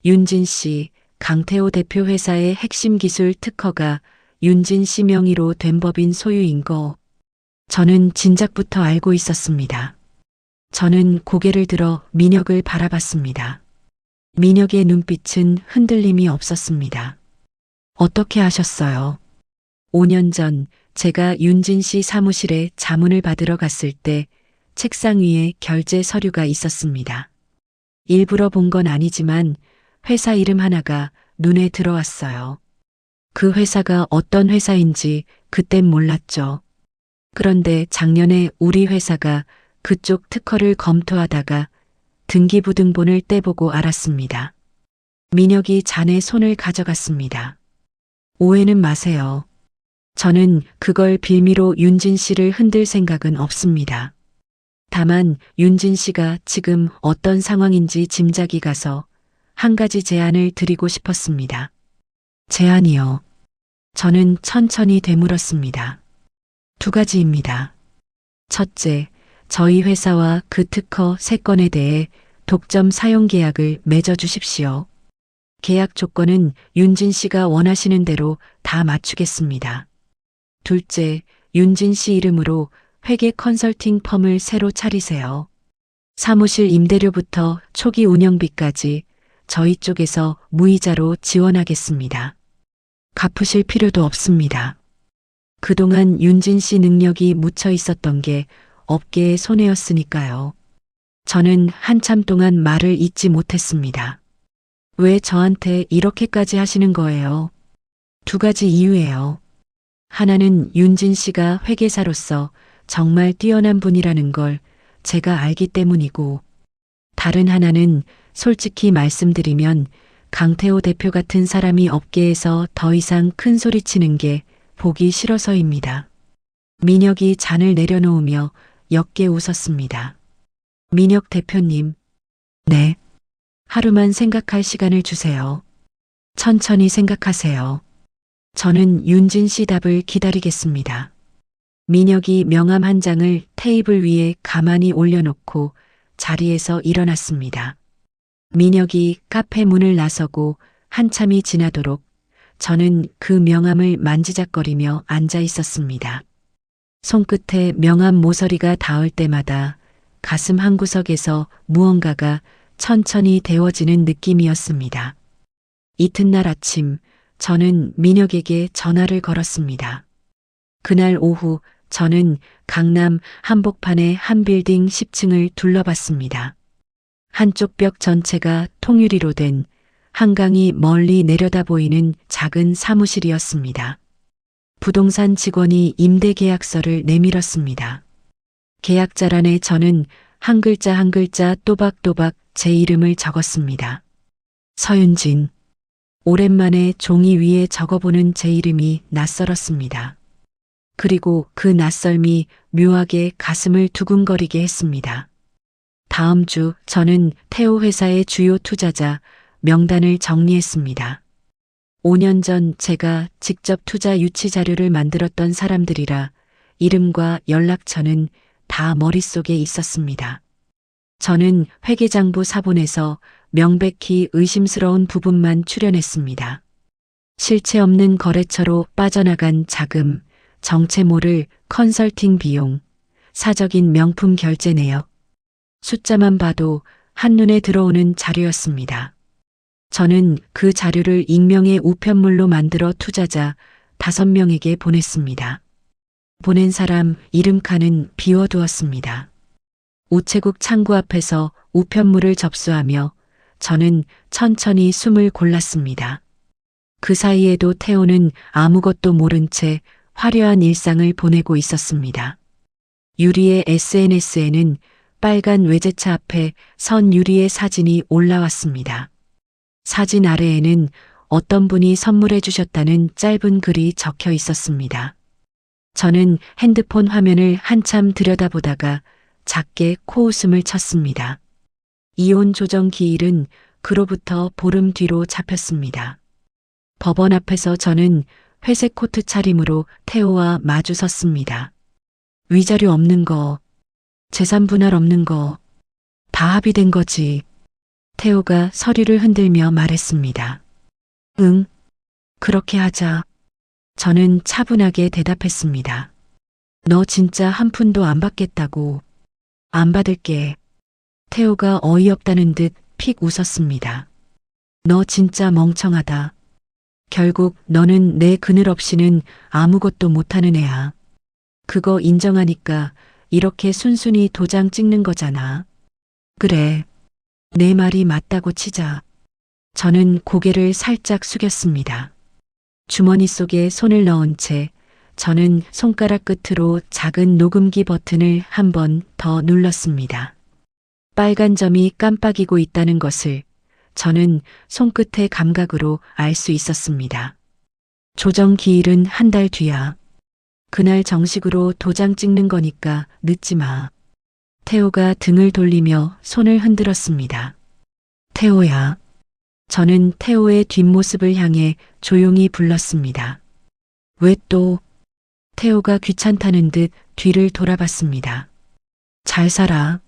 Speaker 1: 윤진 씨, 강태호 대표 회사의 핵심 기술 특허가 윤진 씨 명의로 된 법인 소유인 거 저는 진작부터 알고 있었습니다. 저는 고개를 들어 민혁을 바라봤습니다. 민혁의 눈빛은 흔들림이 없었습니다. 어떻게 아셨어요? 5년 전 제가 윤진 씨 사무실에 자문을 받으러 갔을 때 책상 위에 결제 서류가 있었습니다. 일부러 본 건 아니지만 회사 이름 하나가 눈에 들어왔어요. 그 회사가 어떤 회사인지 그땐 몰랐죠. 그런데 작년에 우리 회사가 그쪽 특허를 검토하다가 등기부등본을 떼보고 알았습니다. 민혁이 잔에 손을 가져갔습니다. 오해는 마세요. 저는 그걸 빌미로 윤진 씨를 흔들 생각은 없습니다. 다만 윤진 씨가 지금 어떤 상황인지 짐작이 가서 한 가지 제안을 드리고 싶었습니다. 제안이요. 저는 천천히 되물었습니다. 2가지입니다. 첫째, 저희 회사와 그 특허 3건에 대해 독점 사용 계약을 맺어주십시오. 계약 조건은 윤진 씨가 원하시는 대로 다 맞추겠습니다. 둘째, 윤진 씨 이름으로 회계 컨설팅 펌을 새로 차리세요. 사무실 임대료부터 초기 운영비까지 저희 쪽에서 무이자로 지원하겠습니다. 갚으실 필요도 없습니다. 그동안 윤진 씨 능력이 묻혀 있었던 게 업계의 손해였으니까요. 저는 한참 동안 말을 잇지 못했습니다. 왜 저한테 이렇게까지 하시는 거예요? 2가지 이유예요. 하나는 윤진 씨가 회계사로서 정말 뛰어난 분이라는 걸 제가 알기 때문이고, 다른 하나는 솔직히 말씀드리면 강태호 대표 같은 사람이 업계에서 더 이상 큰 소리 치는 게 보기 싫어서입니다. 민혁이 잔을 내려놓으며 옅게 웃었습니다. 민혁 대표님, 네. 하루만 생각할 시간을 주세요. 천천히 생각하세요. 저는 윤진 씨 답을 기다리겠습니다. 민혁이 명함 한 장을 테이블 위에 가만히 올려놓고 자리에서 일어났습니다. 민혁이 카페 문을 나서고 한참이 지나도록 저는 그 명함을 만지작거리며 앉아 있었습니다. 손끝에 명함 모서리가 닿을 때마다 가슴 한구석에서 무언가가 천천히 데워지는 느낌이었습니다. 이튿날 아침, 저는 민혁에게 전화를 걸었습니다. 그날 오후 저는 강남 한복판의 한 빌딩 10층을 둘러봤습니다. 한쪽 벽 전체가 통유리로 된 한강이 멀리 내려다 보이는 작은 사무실이었습니다. 부동산 직원이 임대 계약서를 내밀었습니다. 계약자란에 저는 한 글자 한 글자 또박또박 제 이름을 적었습니다. 서윤진. 오랜만에 종이 위에 적어보는 제 이름이 낯설었습니다. 그리고 그 낯설미 묘하게 가슴을 두근거리게 했습니다. 다음 주 저는 태호 회사의 주요 투자자 명단을 정리했습니다. 5년 전 제가 직접 투자 유치 자료를 만들었던 사람들이라 이름과 연락처는 다 머릿속에 있었습니다. 저는 회계장부 사본에서 명백히 의심스러운 부분만 추려냈습니다. 실체 없는 거래처로 빠져나간 자금, 정체 모를 컨설팅 비용, 사적인 명품 결제 내역, 숫자만 봐도 한눈에 들어오는 자료였습니다. 저는 그 자료를 익명의 우편물로 만들어 투자자 5명에게 보냈습니다. 보낸 사람 이름 칸은 비워두었습니다. 우체국 창구 앞에서 우편물을 접수하며 저는 천천히 숨을 골랐습니다. 그 사이에도 태호는 아무것도 모른 채 화려한 일상을 보내고 있었습니다. 유리의 SNS에는 빨간 외제차 앞에 선 유리의 사진이 올라왔습니다. 사진 아래에는 어떤 분이 선물해 주셨다는 짧은 글이 적혀 있었습니다. 저는 핸드폰 화면을 한참 들여다보다가 작게 코웃음을 쳤습니다. 이혼 조정 기일은 그로부터 보름 뒤로 잡혔습니다. 법원 앞에서 저는 회색 코트 차림으로 태호와 마주 섰습니다. 위자료 없는 거, 재산 분할 없는 거, 다 합의된 거지. 태호가 서류를 흔들며 말했습니다. 응, 그렇게 하자. 저는 차분하게 대답했습니다. 너 진짜 한 푼도 안 받겠다고. 안 받을게. 태호가 어이없다는 듯 픽 웃었습니다. 너 진짜 멍청하다. 결국 너는 내 그늘 없이는 아무것도 못하는 애야. 그거 인정하니까 이렇게 순순히 도장 찍는 거잖아. 그래. 내 말이 맞다고 치자. 저는 고개를 살짝 숙였습니다. 주머니 속에 손을 넣은 채 저는 손가락 끝으로 작은 녹음기 버튼을 한 번 더 눌렀습니다. 빨간 점이 깜빡이고 있다는 것을 저는 손끝의 감각으로 알 수 있었습니다. 조정 기일은 한 달 뒤야. 그날 정식으로 도장 찍는 거니까 늦지 마. 태호가 등을 돌리며 손을 흔들었습니다. 태호야. 저는 태호의 뒷모습을 향해 조용히 불렀습니다. 왜 또? 태호가 귀찮다는 듯 뒤를 돌아봤습니다. 잘 살아.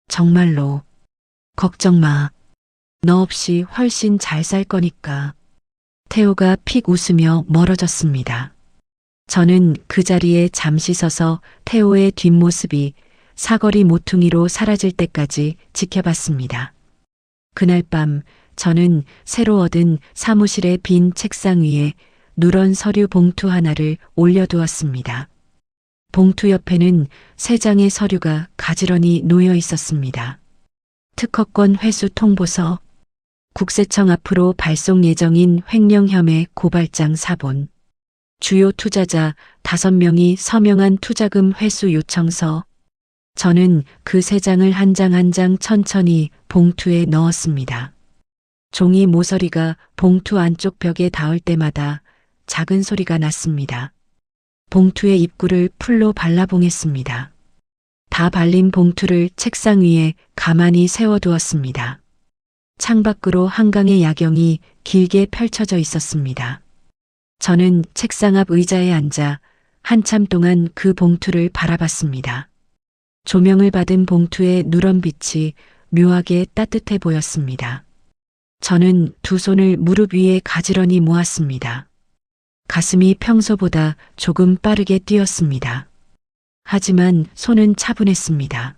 Speaker 1: 정말로. 걱정 마. 너 없이 훨씬 잘 살 거니까. 태호가 픽 웃으며 멀어졌습니다. 저는 그 자리에 잠시 서서 태호의 뒷모습이 사거리 모퉁이로 사라질 때까지 지켜봤습니다. 그날 밤 저는 새로 얻은 사무실의 빈 책상 위에 누런 서류 봉투 하나를 올려두었습니다. 봉투 옆에는 3장의 서류가 가지런히 놓여 있었습니다. 특허권 회수 통보서, 국세청 앞으로 발송 예정인 횡령혐의 고발장 사본, 주요 투자자 5명이 서명한 투자금 회수 요청서. 저는 그 3장을 한 장 한 장 천천히 봉투에 넣었습니다. 종이 모서리가 봉투 안쪽 벽에 닿을 때마다 작은 소리가 났습니다. 봉투의 입구를 풀로 발라봉했습니다. 다 발린 봉투를 책상 위에 가만히 세워두었습니다. 창밖으로 한강의 야경이 길게 펼쳐져 있었습니다. 저는 책상 앞 의자에 앉아 한참 동안 그 봉투를 바라봤습니다. 조명을 받은 봉투의 누런 빛이 묘하게 따뜻해 보였습니다. 저는 두 손을 무릎 위에 가지런히 모았습니다. 가슴이 평소보다 조금 빠르게 뛰었습니다. 하지만 손은 차분했습니다.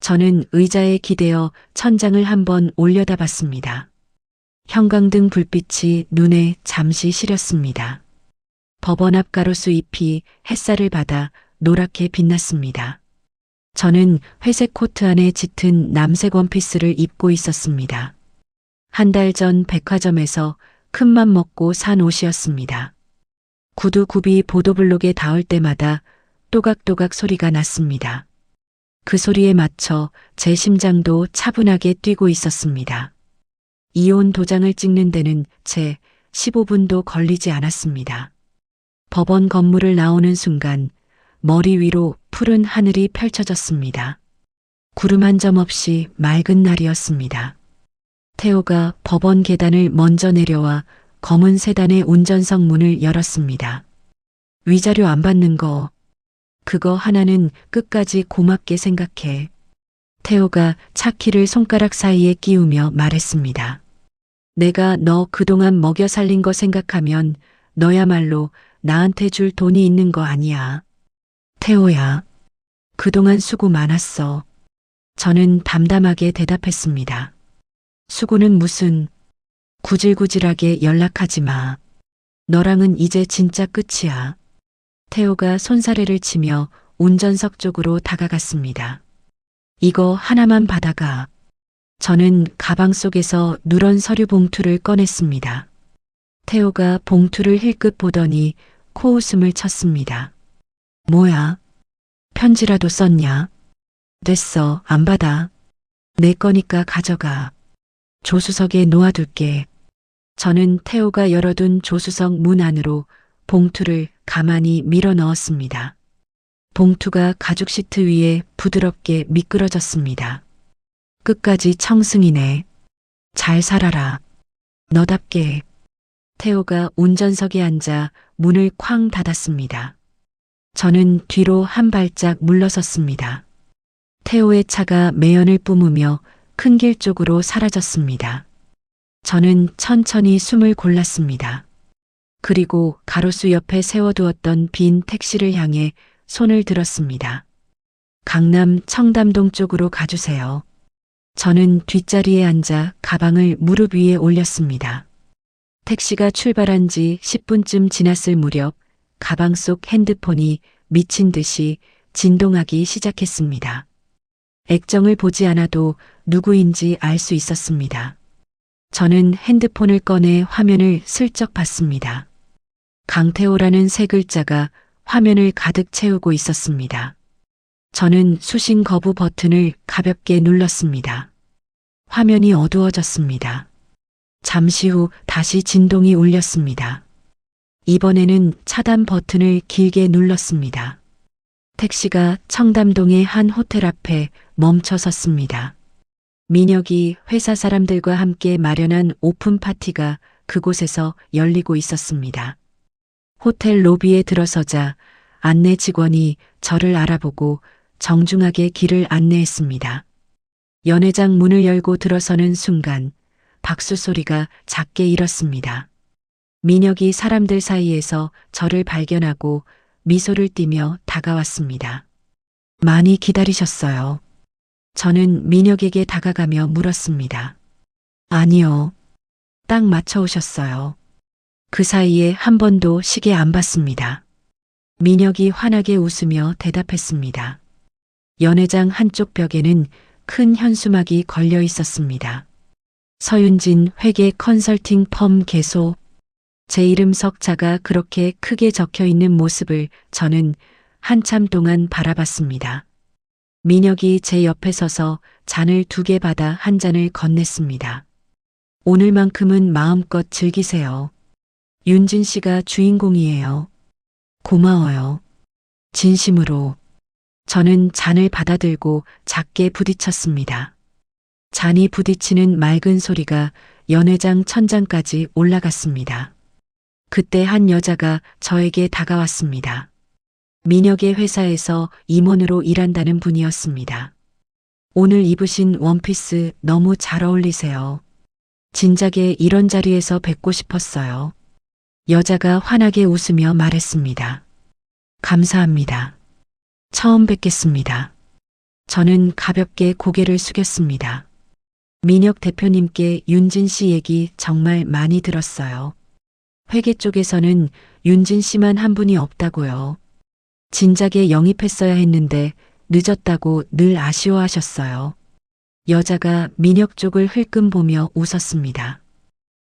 Speaker 1: 저는 의자에 기대어 천장을 한번 올려다봤습니다. 형광등 불빛이 눈에 잠시 시렸습니다. 법원 앞 가로수 잎이 햇살을 받아 노랗게 빛났습니다. 저는 회색 코트 안에 짙은 남색 원피스를 입고 있었습니다. 한 달 전 백화점에서 큰맘 먹고 산 옷이었습니다. 구두 굽이 보도블록에 닿을 때마다 또각또각 소리가 났습니다. 그 소리에 맞춰 제 심장도 차분하게 뛰고 있었습니다. 이혼 도장을 찍는 데는 채 15분도 걸리지 않았습니다. 법원 건물을 나오는 순간 머리 위로 푸른 하늘이 펼쳐졌습니다. 구름 한 점 없이 맑은 날이었습니다. 태호가 법원 계단을 먼저 내려와 검은 세단의 운전석 문을 열었습니다. 위자료 안 받는 거, 그거 하나는 끝까지 고맙게 생각해. 태호가 차키를 손가락 사이에 끼우며 말했습니다. 내가 너 그동안 먹여 살린 거 생각하면 너야말로 나한테 줄 돈이 있는 거 아니야. 태호야, 그동안 수고 많았어. 저는 담담하게 대답했습니다. 수고는 무슨, 구질구질하게 연락하지 마. 너랑은 이제 진짜 끝이야. 태호가 손사래를 치며 운전석 쪽으로 다가갔습니다. 이거 하나만 받아가. 저는 가방 속에서 누런 서류 봉투를 꺼냈습니다. 태호가 봉투를 힐끗 보더니 코웃음을 쳤습니다. 뭐야? 편지라도 썼냐? 됐어, 안 받아. 내 거니까 가져가. 조수석에 놓아둘게. 저는 태호가 열어둔 조수석 문 안으로 봉투를 가만히 밀어 넣었습니다. 봉투가 가죽 시트 위에 부드럽게 미끄러졌습니다. 끝까지 청승이네. 잘 살아라. 너답게. 태호가 운전석에 앉아 문을 쾅 닫았습니다. 저는 뒤로 한 발짝 물러섰습니다. 태호의 차가 매연을 뿜으며 큰 길 쪽으로 사라졌습니다. 저는 천천히 숨을 골랐습니다. 그리고 가로수 옆에 세워두었던 빈 택시를 향해 손을 들었습니다. 강남 청담동 쪽으로 가주세요. 저는 뒷자리에 앉아 가방을 무릎 위에 올렸습니다. 택시가 출발한 지 10분쯤 지났을 무렵 가방 속 핸드폰이 미친 듯이 진동하기 시작했습니다. 액정을 보지 않아도 누구인지 알 수 있었습니다. 저는 핸드폰을 꺼내 화면을 슬쩍 봤습니다. 강태호라는 세 글자가 화면을 가득 채우고 있었습니다. 저는 수신 거부 버튼을 가볍게 눌렀습니다. 화면이 어두워졌습니다. 잠시 후 다시 진동이 울렸습니다. 이번에는 차단 버튼을 길게 눌렀습니다. 택시가 청담동의 한 호텔 앞에 멈춰 섰습니다. 민혁이 회사 사람들과 함께 마련한 오픈 파티가 그곳에서 열리고 있었습니다. 호텔 로비에 들어서자 안내 직원이 저를 알아보고 정중하게 길을 안내했습니다. 연회장 문을 열고 들어서는 순간 박수 소리가 작게 일었습니다. 민혁이 사람들 사이에서 저를 발견하고 미소를 띠며 다가왔습니다. 많이 기다리셨어요. 저는 민혁에게 다가가며 물었습니다. 아니요. 딱 맞춰 오셨어요. 그 사이에 한 번도 시계 안 봤습니다. 민혁이 환하게 웃으며 대답했습니다. 연회장 한쪽 벽에는 큰 현수막이 걸려 있었습니다. 서윤진 회계 컨설팅 펌 개소. 제 이름 석자가 그렇게 크게 적혀 있는 모습을 저는 한참 동안 바라봤습니다. 민혁이 제 옆에 서서 잔을 2개 받아 한 잔을 건넸습니다. 오늘만큼은 마음껏 즐기세요. 윤진 씨가 주인공이에요. 고마워요. 진심으로. 저는 잔을 받아들고 작게 부딪혔습니다. 잔이 부딪히는 맑은 소리가 연회장 천장까지 올라갔습니다. 그때 한 여자가 저에게 다가왔습니다. 민혁의 회사에서 임원으로 일한다는 분이었습니다. 오늘 입으신 원피스 너무 잘 어울리세요. 진작에 이런 자리에서 뵙고 싶었어요. 여자가 환하게 웃으며 말했습니다. 감사합니다. 처음 뵙겠습니다. 저는 가볍게 고개를 숙였습니다. 민혁 대표님께 윤진 씨 얘기 정말 많이 들었어요. 회계 쪽에서는 윤진 씨만 한 분이 없다고요. 진작에 영입했어야 했는데 늦었다고 늘 아쉬워하셨어요. 여자가 민혁 쪽을 흘끔 보며 웃었습니다.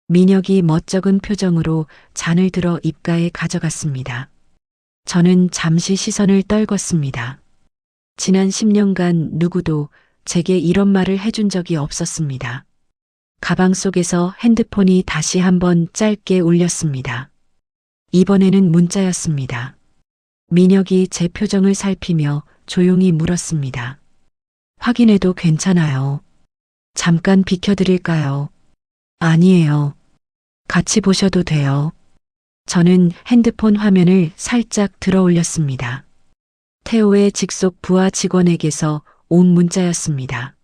Speaker 1: 민혁이 멋쩍은 표정으로 잔을 들어 입가에 가져갔습니다. 저는 잠시 시선을 떨궜습니다. 지난 10년간 누구도 제게 이런 말을 해준 적이 없었습니다. 가방 속에서 핸드폰이 다시 한번 짧게 울렸습니다. 이번에는 문자였습니다. 민혁이 제 표정을 살피며 조용히 물었습니다. 확인해도 괜찮아요. 잠깐 비켜드릴까요? 아니에요. 같이 보셔도 돼요. 저는 핸드폰 화면을 살짝 들어 올렸습니다. 태호의 직속 부하 직원에게서 온 문자였습니다.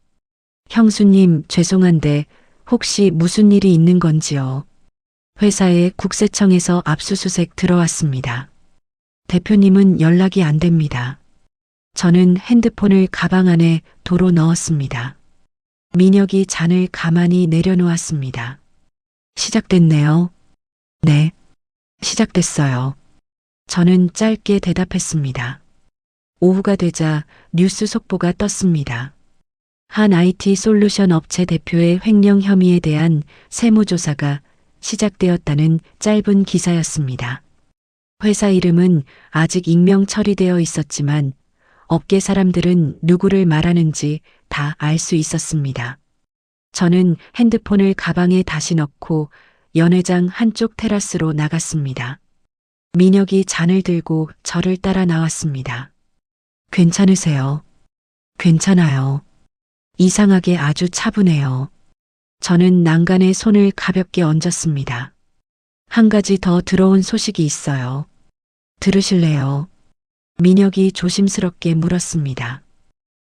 Speaker 1: 형수님, 죄송한데 혹시 무슨 일이 있는 건지요? 회사에 국세청에서 압수수색 들어왔습니다. 대표님은 연락이 안 됩니다. 저는 핸드폰을 가방 안에 도로 넣었습니다. 민혁이 잔을 가만히 내려놓았습니다. 시작됐네요. 네, 시작됐어요. 저는 짧게 대답했습니다. 오후가 되자 뉴스 속보가 떴습니다. 한 IT 솔루션 업체 대표의 횡령 혐의에 대한 세무조사가 시작되었다는 짧은 기사였습니다. 회사 이름은 아직 익명 처리되어 있었지만 업계 사람들은 누구를 말하는지 다 알 수 있었습니다. 저는 핸드폰을 가방에 다시 넣고 연회장 한쪽 테라스로 나갔습니다. 민혁이 잔을 들고 저를 따라 나왔습니다. 괜찮으세요? 괜찮아요. 이상하게 아주 차분해요. 저는 난간에 손을 가볍게 얹었습니다. 한 가지 더 들어온 소식이 있어요. 들으실래요? 민혁이 조심스럽게 물었습니다.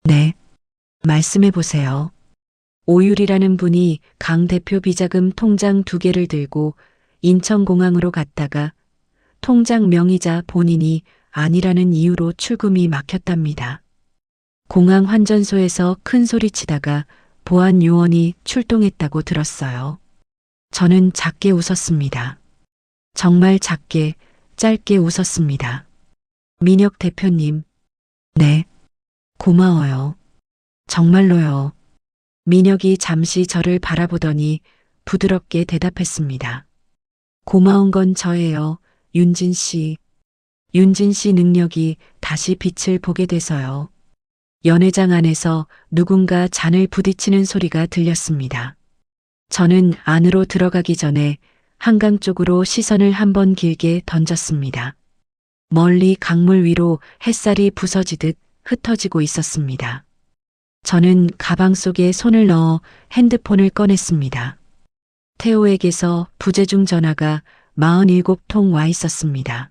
Speaker 1: 네, 말씀해 보세요. 오율이라는 분이 강 대표 비자금 통장 2개를 들고 인천공항으로 갔다가 통장 명의자 본인이 아니라는 이유로 출금이 막혔답니다. 공항 환전소에서 큰 소리 치다가 보안 요원이 출동했다고 들었어요. 저는 작게 웃었습니다. 정말 작게, 짧게 웃었습니다. 민혁 대표님. 네. 고마워요. 정말로요. 민혁이 잠시 저를 바라보더니 부드럽게 대답했습니다. 고마운 건 저예요, 윤진 씨. 윤진 씨 능력이 다시 빛을 보게 돼서요. 연회장 안에서 누군가 잔을 부딪히는 소리가 들렸습니다. 저는 안으로 들어가기 전에 한강 쪽으로 시선을 한번 길게 던졌습니다. 멀리 강물 위로 햇살이 부서지듯 흩어지고 있었습니다. 저는 가방 속에 손을 넣어 핸드폰을 꺼냈습니다. 태호에게서 부재중 전화가 47통 와 있었습니다.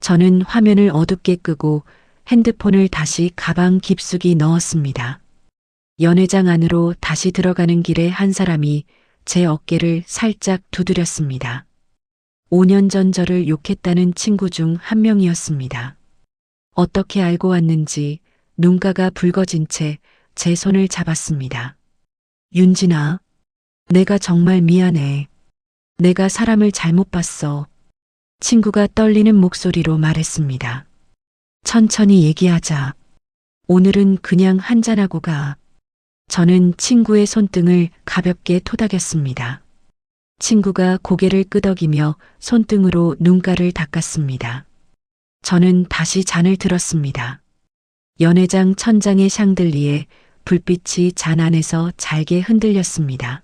Speaker 1: 저는 화면을 어둡게 끄고 핸드폰을 다시 가방 깊숙이 넣었습니다. 연회장 안으로 다시 들어가는 길에 한 사람이 제 어깨를 살짝 두드렸습니다. 5년 전 저를 욕했다는 친구 중 한 명이었습니다. 어떻게 알고 왔는지 눈가가 붉어진 채 제 손을 잡았습니다. 윤진아, 내가 정말 미안해. 내가 사람을 잘못 봤어. 친구가 떨리는 목소리로 말했습니다. 천천히 얘기하자. 오늘은 그냥 한잔하고 가. 저는 친구의 손등을 가볍게 토닥였습니다. 친구가 고개를 끄덕이며 손등으로 눈가를 닦았습니다. 저는 다시 잔을 들었습니다. 연회장 천장의 샹들리에 불빛이 잔 안에서 잘게 흔들렸습니다.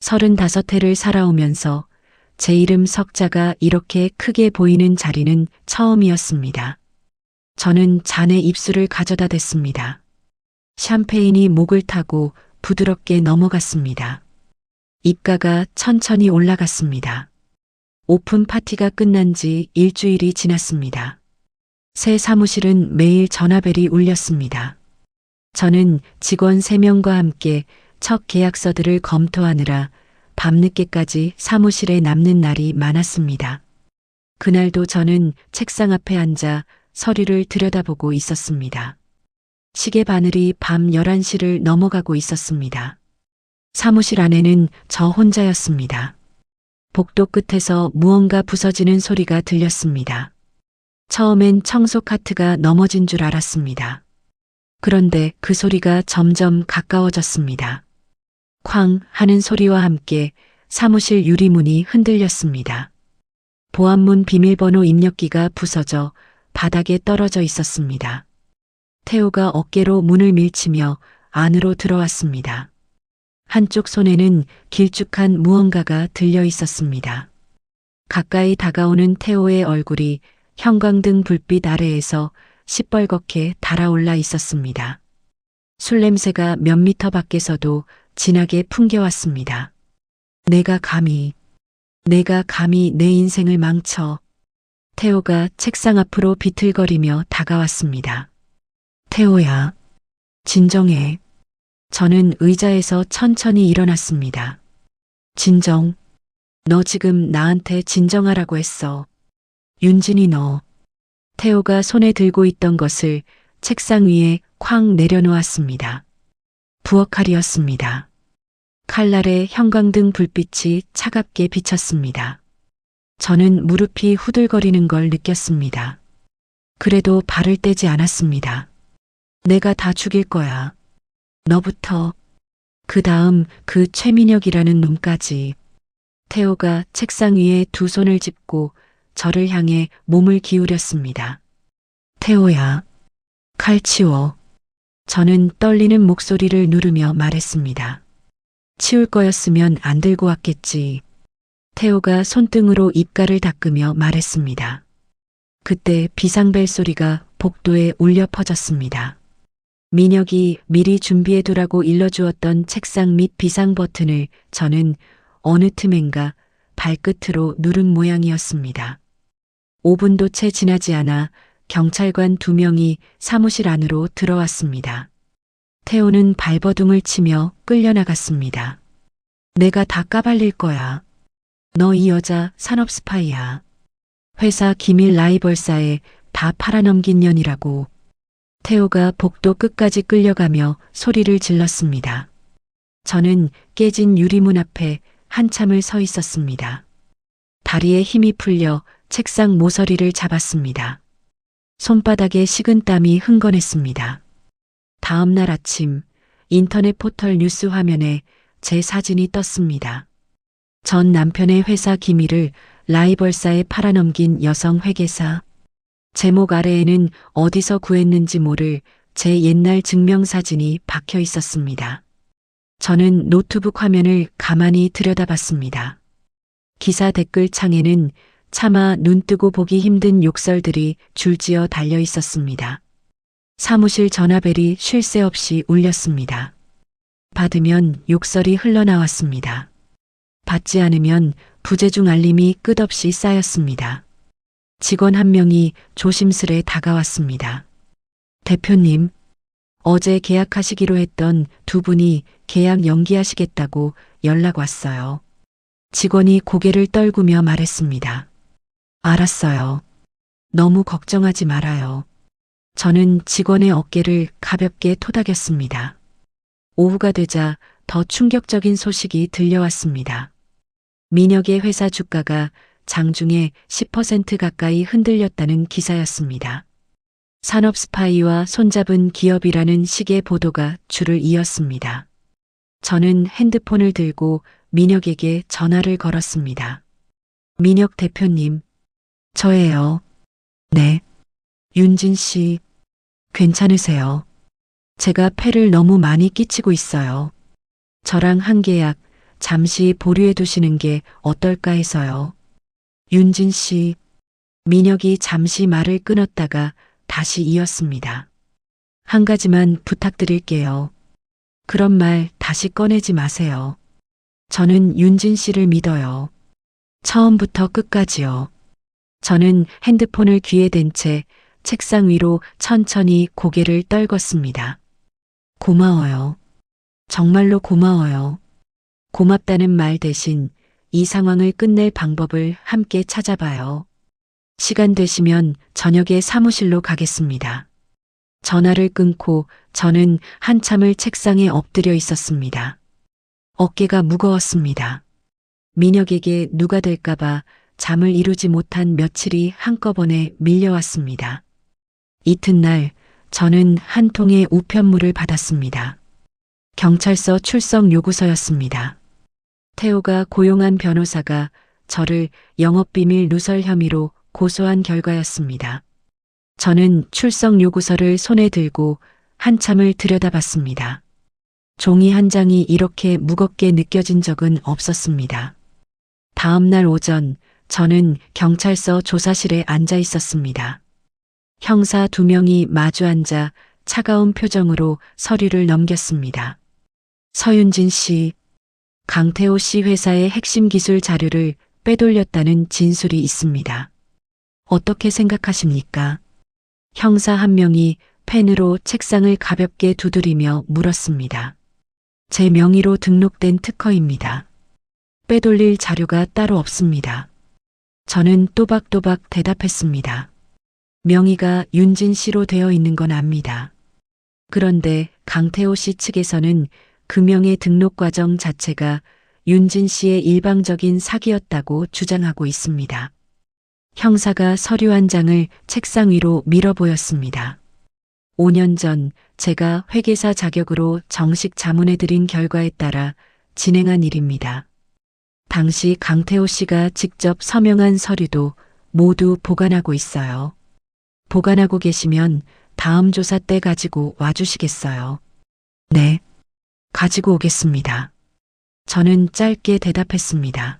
Speaker 1: 35회를 살아오면서 제 이름 석자가 이렇게 크게 보이는 자리는 처음이었습니다. 저는 잔에 입술을 가져다 댔습니다. 샴페인이 목을 타고 부드럽게 넘어갔습니다. 입가가 천천히 올라갔습니다. 오픈 파티가 끝난 지 일주일이 지났습니다. 새 사무실은 매일 전화벨이 울렸습니다. 저는 직원 3명과 함께 첫 계약서들을 검토하느라 밤늦게까지 사무실에 남는 날이 많았습니다. 그날도 저는 책상 앞에 앉아 서류를 들여다보고 있었습니다. 시계 바늘이 밤 11시를 넘어가고 있었습니다. 사무실 안에는 저 혼자였습니다. 복도 끝에서 무언가 부서지는 소리가 들렸습니다. 처음엔 청소 카트가 넘어진 줄 알았습니다. 그런데 그 소리가 점점 가까워졌습니다. 쾅 하는 소리와 함께 사무실 유리문이 흔들렸습니다. 보안문 비밀번호 입력기가 부서져 바닥에 떨어져 있었습니다. 태호가 어깨로 문을 밀치며 안으로 들어왔습니다. 한쪽 손에는 길쭉한 무언가가 들려 있었습니다. 가까이 다가오는 태호의 얼굴이 형광등 불빛 아래에서 시뻘겋게 달아올라 있었습니다. 술 냄새가 몇 미터 밖에서도 진하게 풍겨왔습니다. 내가 감히 내 인생을 망쳐. 태호가 책상 앞으로 비틀거리며 다가왔습니다. 태호야, 진정해. 저는 의자에서 천천히 일어났습니다. 진정. 너 지금 나한테 진정하라고 했어. 윤진이 너. 태호가 손에 들고 있던 것을 책상 위에 쾅 내려놓았습니다. 부엌칼이었습니다. 칼날에 형광등 불빛이 차갑게 비쳤습니다. 저는 무릎이 후들거리는 걸 느꼈습니다. 그래도 발을 떼지 않았습니다. 내가 다 죽일 거야. 너부터. 그 다음 그 최민혁이라는 놈까지. 태호가 책상 위에 두 손을 짚고 저를 향해 몸을 기울였습니다. 태호야, 칼 치워. 저는 떨리는 목소리를 누르며 말했습니다. 치울 거였으면 안 들고 왔겠지. 태호가 손등으로 입가를 닦으며 말했습니다. 그때 비상벨 소리가 복도에 울려 퍼졌습니다. 민혁이 미리 준비해두라고 일러주었던 책상 밑 비상 버튼을 저는 어느 틈엔가 발끝으로 누른 모양이었습니다. 5분도 채 지나지 않아 경찰관 2명이 사무실 안으로 들어왔습니다. 태호는 발버둥을 치며 끌려나갔습니다. 내가 다 까발릴 거야. 너 이 여자 산업 스파이야. 회사 기밀 라이벌사에 다 팔아넘긴 년이라고. 태호가 복도 끝까지 끌려가며 소리를 질렀습니다. 저는 깨진 유리문 앞에 한참을 서 있었습니다. 다리에 힘이 풀려 책상 모서리를 잡았습니다. 손바닥에 식은땀이 흥건했습니다. 다음 날 아침 인터넷 포털 뉴스 화면에 제 사진이 떴습니다. 전 남편의 회사 기밀을 라이벌사에 팔아넘긴 여성 회계사. 제목 아래에는 어디서 구했는지 모를 제 옛날 증명사진이 박혀 있었습니다. 저는 노트북 화면을 가만히 들여다봤습니다. 기사 댓글 창에는 차마 눈뜨고 보기 힘든 욕설들이 줄지어 달려 있었습니다. 사무실 전화벨이 쉴 새 없이 울렸습니다. 받으면 욕설이 흘러나왔습니다. 받지 않으면 부재중 알림이 끝없이 쌓였습니다. 직원 한 명이 조심스레 다가왔습니다. 대표님, 어제 계약하시기로 했던 두 분이 계약 연기하시겠다고 연락 왔어요. 직원이 고개를 떨구며 말했습니다. 알았어요. 너무 걱정하지 말아요. 저는 직원의 어깨를 가볍게 토닥였습니다. 오후가 되자 더 충격적인 소식이 들려왔습니다. 민혁의 회사 주가가 장중에 10% 가까이 흔들렸다는 기사였습니다. 산업 스파이와 손잡은 기업이라는 식의 보도가 줄을 이었습니다. 저는 핸드폰을 들고 민혁에게 전화를 걸었습니다. 민혁 대표님, 저예요. 네. 윤진 씨, 괜찮으세요? 제가 폐를 너무 많이 끼치고 있어요. 저랑 한 계약 잠시 보류해 두시는 게 어떨까 해서요. 윤진 씨, 민혁이 잠시 말을 끊었다가 다시 이었습니다. 한 가지만 부탁드릴게요. 그런 말 다시 꺼내지 마세요. 저는 윤진 씨를 믿어요. 처음부터 끝까지요. 저는 핸드폰을 귀에 댄 채 책상 위로 천천히 고개를 떨궜습니다. 고마워요. 정말로 고마워요. 고맙다는 말 대신 이 상황을 끝낼 방법을 함께 찾아봐요. 시간 되시면 저녁에 사무실로 가겠습니다. 전화를 끊고 저는 한참을 책상에 엎드려 있었습니다. 어깨가 무거웠습니다. 민혁에게 누가 될까봐 잠을 이루지 못한 며칠이 한꺼번에 밀려왔습니다. 이튿날 저는 한 통의 우편물을 받았습니다. 경찰서 출석 요구서였습니다. 태호가 고용한 변호사가 저를 영업비밀 누설 혐의로 고소한 결과였습니다. 저는 출석 요구서를 손에 들고 한참을 들여다봤습니다. 종이 한 장이 이렇게 무겁게 느껴진 적은 없었습니다. 다음 날 오전 저는 경찰서 조사실에 앉아 있었습니다. 형사 2명이 마주 앉아 차가운 표정으로 서류를 넘겼습니다. 서윤진 씨, 강태호 씨 회사의 핵심 기술 자료를 빼돌렸다는 진술이 있습니다. 어떻게 생각하십니까? 형사 한 명이 펜으로 책상을 가볍게 두드리며 물었습니다. 제 명의로 등록된 특허입니다. 빼돌릴 자료가 따로 없습니다. 저는 또박또박 대답했습니다. 명의가 윤진 씨로 되어 있는 건 압니다. 그런데 강태호 씨 측에서는 금명의 등록 과정 자체가 윤진 씨의 일방적인 사기였다고 주장하고 있습니다. 형사가 서류 한 장을 책상 위로 밀어 보였습니다. 5년 전 제가 회계사 자격으로 정식 자문해드린 결과에 따라 진행한 일입니다. 당시 강태호 씨가 직접 서명한 서류도 모두 보관하고 있어요. 보관하고 계시면 다음 조사 때 가지고 와주시겠어요? 네, 가지고 오겠습니다. 저는 짧게 대답했습니다.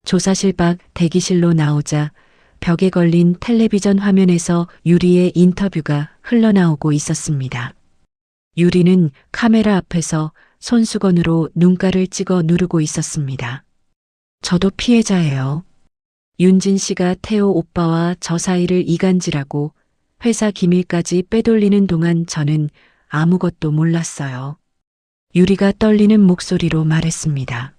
Speaker 1: 조사실 밖 대기실로 나오자 벽에 걸린 텔레비전 화면에서 유리의 인터뷰가 흘러나오고 있었습니다. 유리는 카메라 앞에서 손수건으로 눈가를 찍어 누르고 있었습니다. 저도 피해자예요. 윤진 씨가 태호 오빠와 저 사이를 이간질하고 회사 기밀까지 빼돌리는 동안 저는 아무것도 몰랐어요. 유리가 떨리는 목소리로 말했습니다.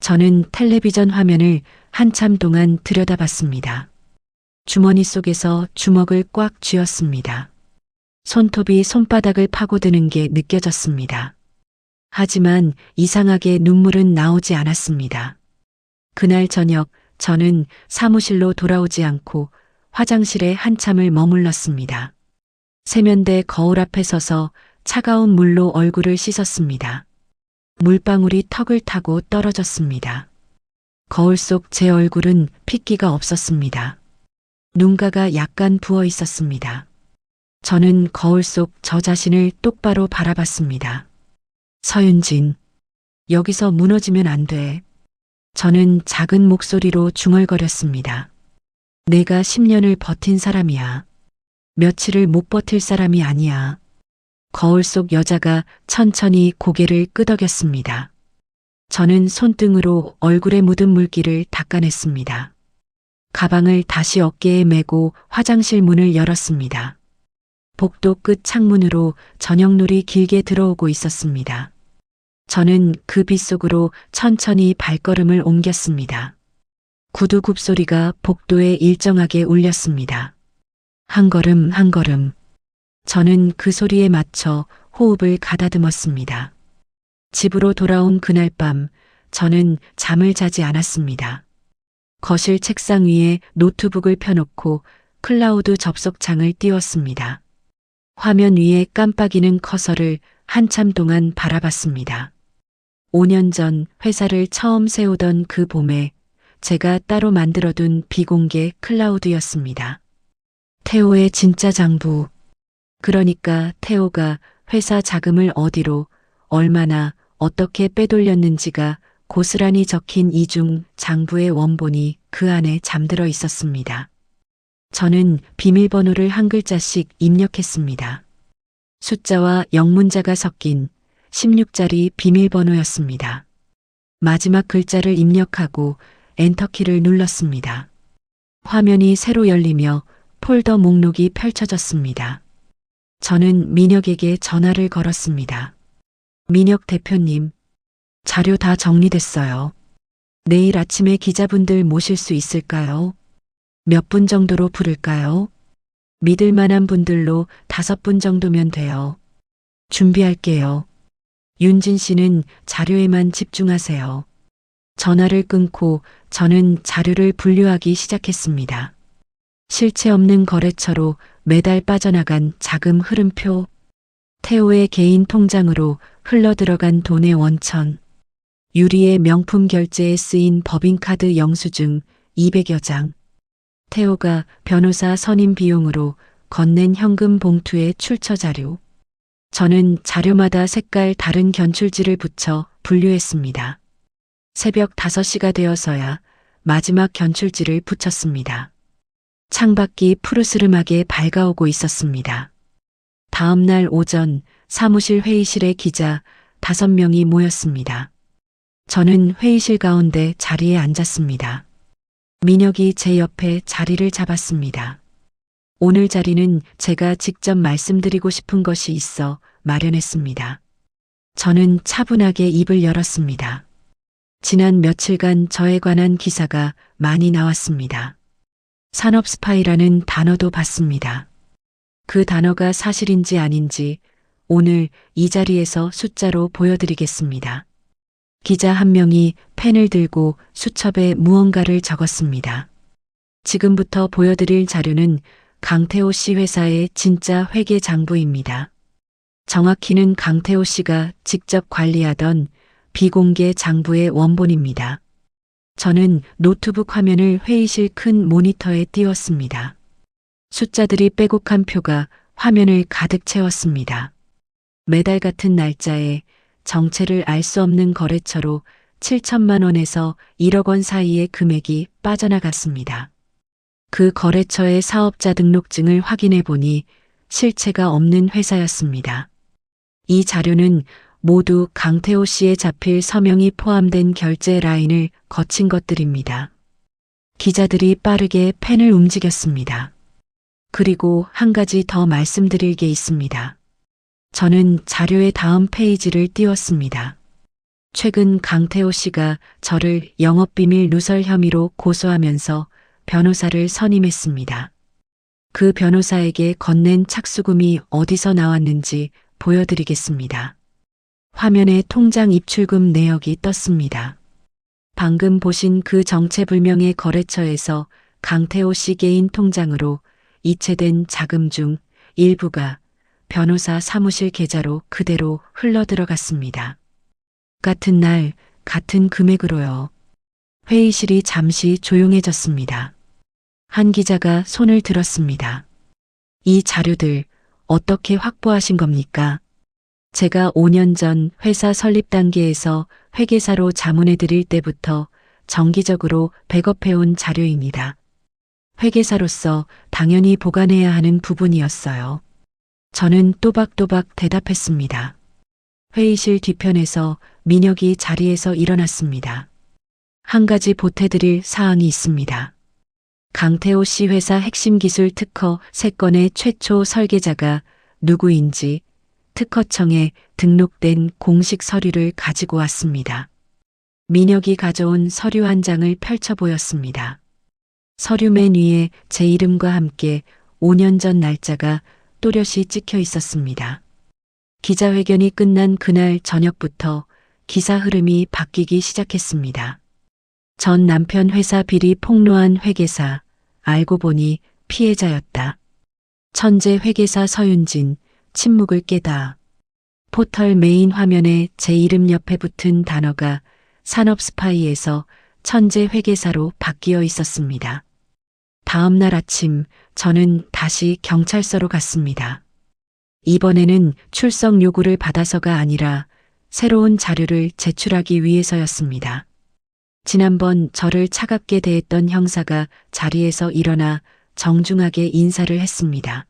Speaker 1: 저는 텔레비전 화면을 한참 동안 들여다봤습니다. 주머니 속에서 주먹을 꽉 쥐었습니다. 손톱이 손바닥을 파고드는 게 느껴졌습니다. 하지만 이상하게 눈물은 나오지 않았습니다. 그날 저녁 저는 사무실로 돌아오지 않고 화장실에 한참을 머물렀습니다. 세면대 거울 앞에 서서 차가운 물로 얼굴을 씻었습니다. 물방울이 턱을 타고 떨어졌습니다. 거울 속 제 얼굴은 핏기가 없었습니다. 눈가가 약간 부어 있었습니다. 저는 거울 속 저 자신을 똑바로 바라봤습니다. 서윤진, 여기서 무너지면 안 돼. 저는 작은 목소리로 중얼거렸습니다. 내가 10년을 버틴 사람이야. 며칠을 못 버틸 사람이 아니야. 거울 속 여자가 천천히 고개를 끄덕였습니다. 저는 손등으로 얼굴에 묻은 물기를 닦아냈습니다. 가방을 다시 어깨에 메고 화장실 문을 열었습니다. 복도 끝 창문으로 저녁놀이 길게 들어오고 있었습니다. 저는 그 빛 속으로 천천히 발걸음을 옮겼습니다. 구두 굽소리가 복도에 일정하게 울렸습니다. 한 걸음 한 걸음. 저는 그 소리에 맞춰 호흡을 가다듬었습니다. 집으로 돌아온 그날 밤 저는 잠을 자지 않았습니다. 거실 책상 위에 노트북을 펴놓고 클라우드 접속창을 띄웠습니다. 화면 위에 깜빡이는 커서를 한참 동안 바라봤습니다. 5년 전 회사를 처음 세우던 그 봄에 제가 따로 만들어둔 비공개 클라우드였습니다. 태호의 진짜 장부. 그러니까 태호가 회사 자금을 어디로, 얼마나, 어떻게 빼돌렸는지가 고스란히 적힌 이중 장부의 원본이 그 안에 잠들어 있었습니다. 저는 비밀번호를 한 글자씩 입력했습니다. 숫자와 영문자가 섞인 16자리 비밀번호였습니다. 마지막 글자를 입력하고 엔터키를 눌렀습니다. 화면이 새로 열리며 폴더 목록이 펼쳐졌습니다. 저는 민혁에게 전화를 걸었습니다. 민혁 대표님, 자료 다 정리됐어요. 내일 아침에 기자분들 모실 수 있을까요? 몇 분 정도로 부를까요? 믿을 만한 분들로 5분 정도면 돼요. 준비할게요. 윤진 씨는 자료에만 집중하세요. 전화를 끊고 저는 자료를 분류하기 시작했습니다. 실체 없는 거래처로 매달 빠져나간 자금 흐름표, 태호의 개인 통장으로 흘러들어간 돈의 원천, 유리의 명품 결제에 쓰인 법인카드 영수증 200여 장, 태호가 변호사 선임 비용으로 건넨 현금 봉투의 출처 자료. 저는 자료마다 색깔 다른 견출지를 붙여 분류했습니다. 새벽 5시가 되어서야 마지막 견출지를 붙였습니다. 창밖이 푸르스름하게 밝아오고 있었습니다. 다음 날 오전 사무실 회의실에 기자 5명이 모였습니다. 저는 회의실 가운데 자리에 앉았습니다. 민혁이 제 옆에 자리를 잡았습니다. 오늘 자리는 제가 직접 말씀드리고 싶은 것이 있어 마련했습니다. 저는 차분하게 입을 열었습니다. 지난 며칠간 저에 관한 기사가 많이 나왔습니다. 산업 스파이라는 단어도 봤습니다. 그 단어가 사실인지 아닌지 오늘 이 자리에서 숫자로 보여드리겠습니다. 기자 한 명이 펜을 들고 수첩에 무언가를 적었습니다. 지금부터 보여드릴 자료는 강태호 씨 회사의 진짜 회계 장부입니다. 정확히는 강태호 씨가 직접 관리하던 비공개 장부의 원본입니다. 저는 노트북 화면을 회의실 큰 모니터에 띄웠습니다. 숫자들이 빼곡한 표가 화면을 가득 채웠습니다. 매달 같은 날짜에 정체를 알 수 없는 거래처로 7천만 원에서 1억 원 사이의 금액이 빠져나갔습니다. 그 거래처의 사업자 등록증을 확인해 보니 실체가 없는 회사였습니다. 이 자료는 모두 강태호 씨의 자필 서명이 포함된 결제 라인을 거친 것들입니다. 기자들이 빠르게 펜을 움직였습니다. 그리고 한 가지 더 말씀드릴 게 있습니다. 저는 자료의 다음 페이지를 띄웠습니다. 최근 강태호 씨가 저를 영업비밀 누설 혐의로 고소하면서 변호사를 선임했습니다. 그 변호사에게 건넨 착수금이 어디서 나왔는지 보여드리겠습니다. 화면에 통장 입출금 내역이 떴습니다. 방금 보신 그 정체불명의 거래처에서 강태호 씨 개인 통장으로 이체된 자금 중 일부가 변호사 사무실 계좌로 그대로 흘러들어갔습니다. 같은 날, 같은 금액으로요. 회의실이 잠시 조용해졌습니다. 한 기자가 손을 들었습니다. 이 자료들 어떻게 확보하신 겁니까? 제가 5년 전 회사 설립 단계에서 회계사로 자문해 드릴 때부터 정기적으로 백업해온 자료입니다. 회계사로서 당연히 보관해야 하는 부분이었어요. 저는 또박또박 대답했습니다. 회의실 뒤편에서 민혁이 자리에서 일어났습니다. 한 가지 보태드릴 사항이 있습니다. 강태호 씨 회사 핵심 기술 특허 3건의 최초 설계자가 누구인지 특허청에 등록된 공식 서류를 가지고 왔습니다. 민혁이 가져온 서류 한 장을 펼쳐 보였습니다. 서류 맨 위에 제 이름과 함께 5년 전 날짜가 또렷이 찍혀 있었습니다. 기자회견이 끝난 그날 저녁부터 기사 흐름이 바뀌기 시작했습니다. 전 남편 회사 비리 폭로한 회계사, 알고 보니 피해자였다. 천재 회계사 서윤진, 침묵을 깨다. 포털 메인 화면에 제 이름 옆에 붙은 단어가 산업 스파이에서 천재 회계사로 바뀌어 있었습니다. 다음 날 아침 저는 다시 경찰서로 갔습니다. 이번에는 출석 요구를 받아서가 아니라 새로운 자료를 제출하기 위해서였습니다. 지난번 저를 차갑게 대했던 형사가 자리에서 일어나 정중하게 인사를 했습니다.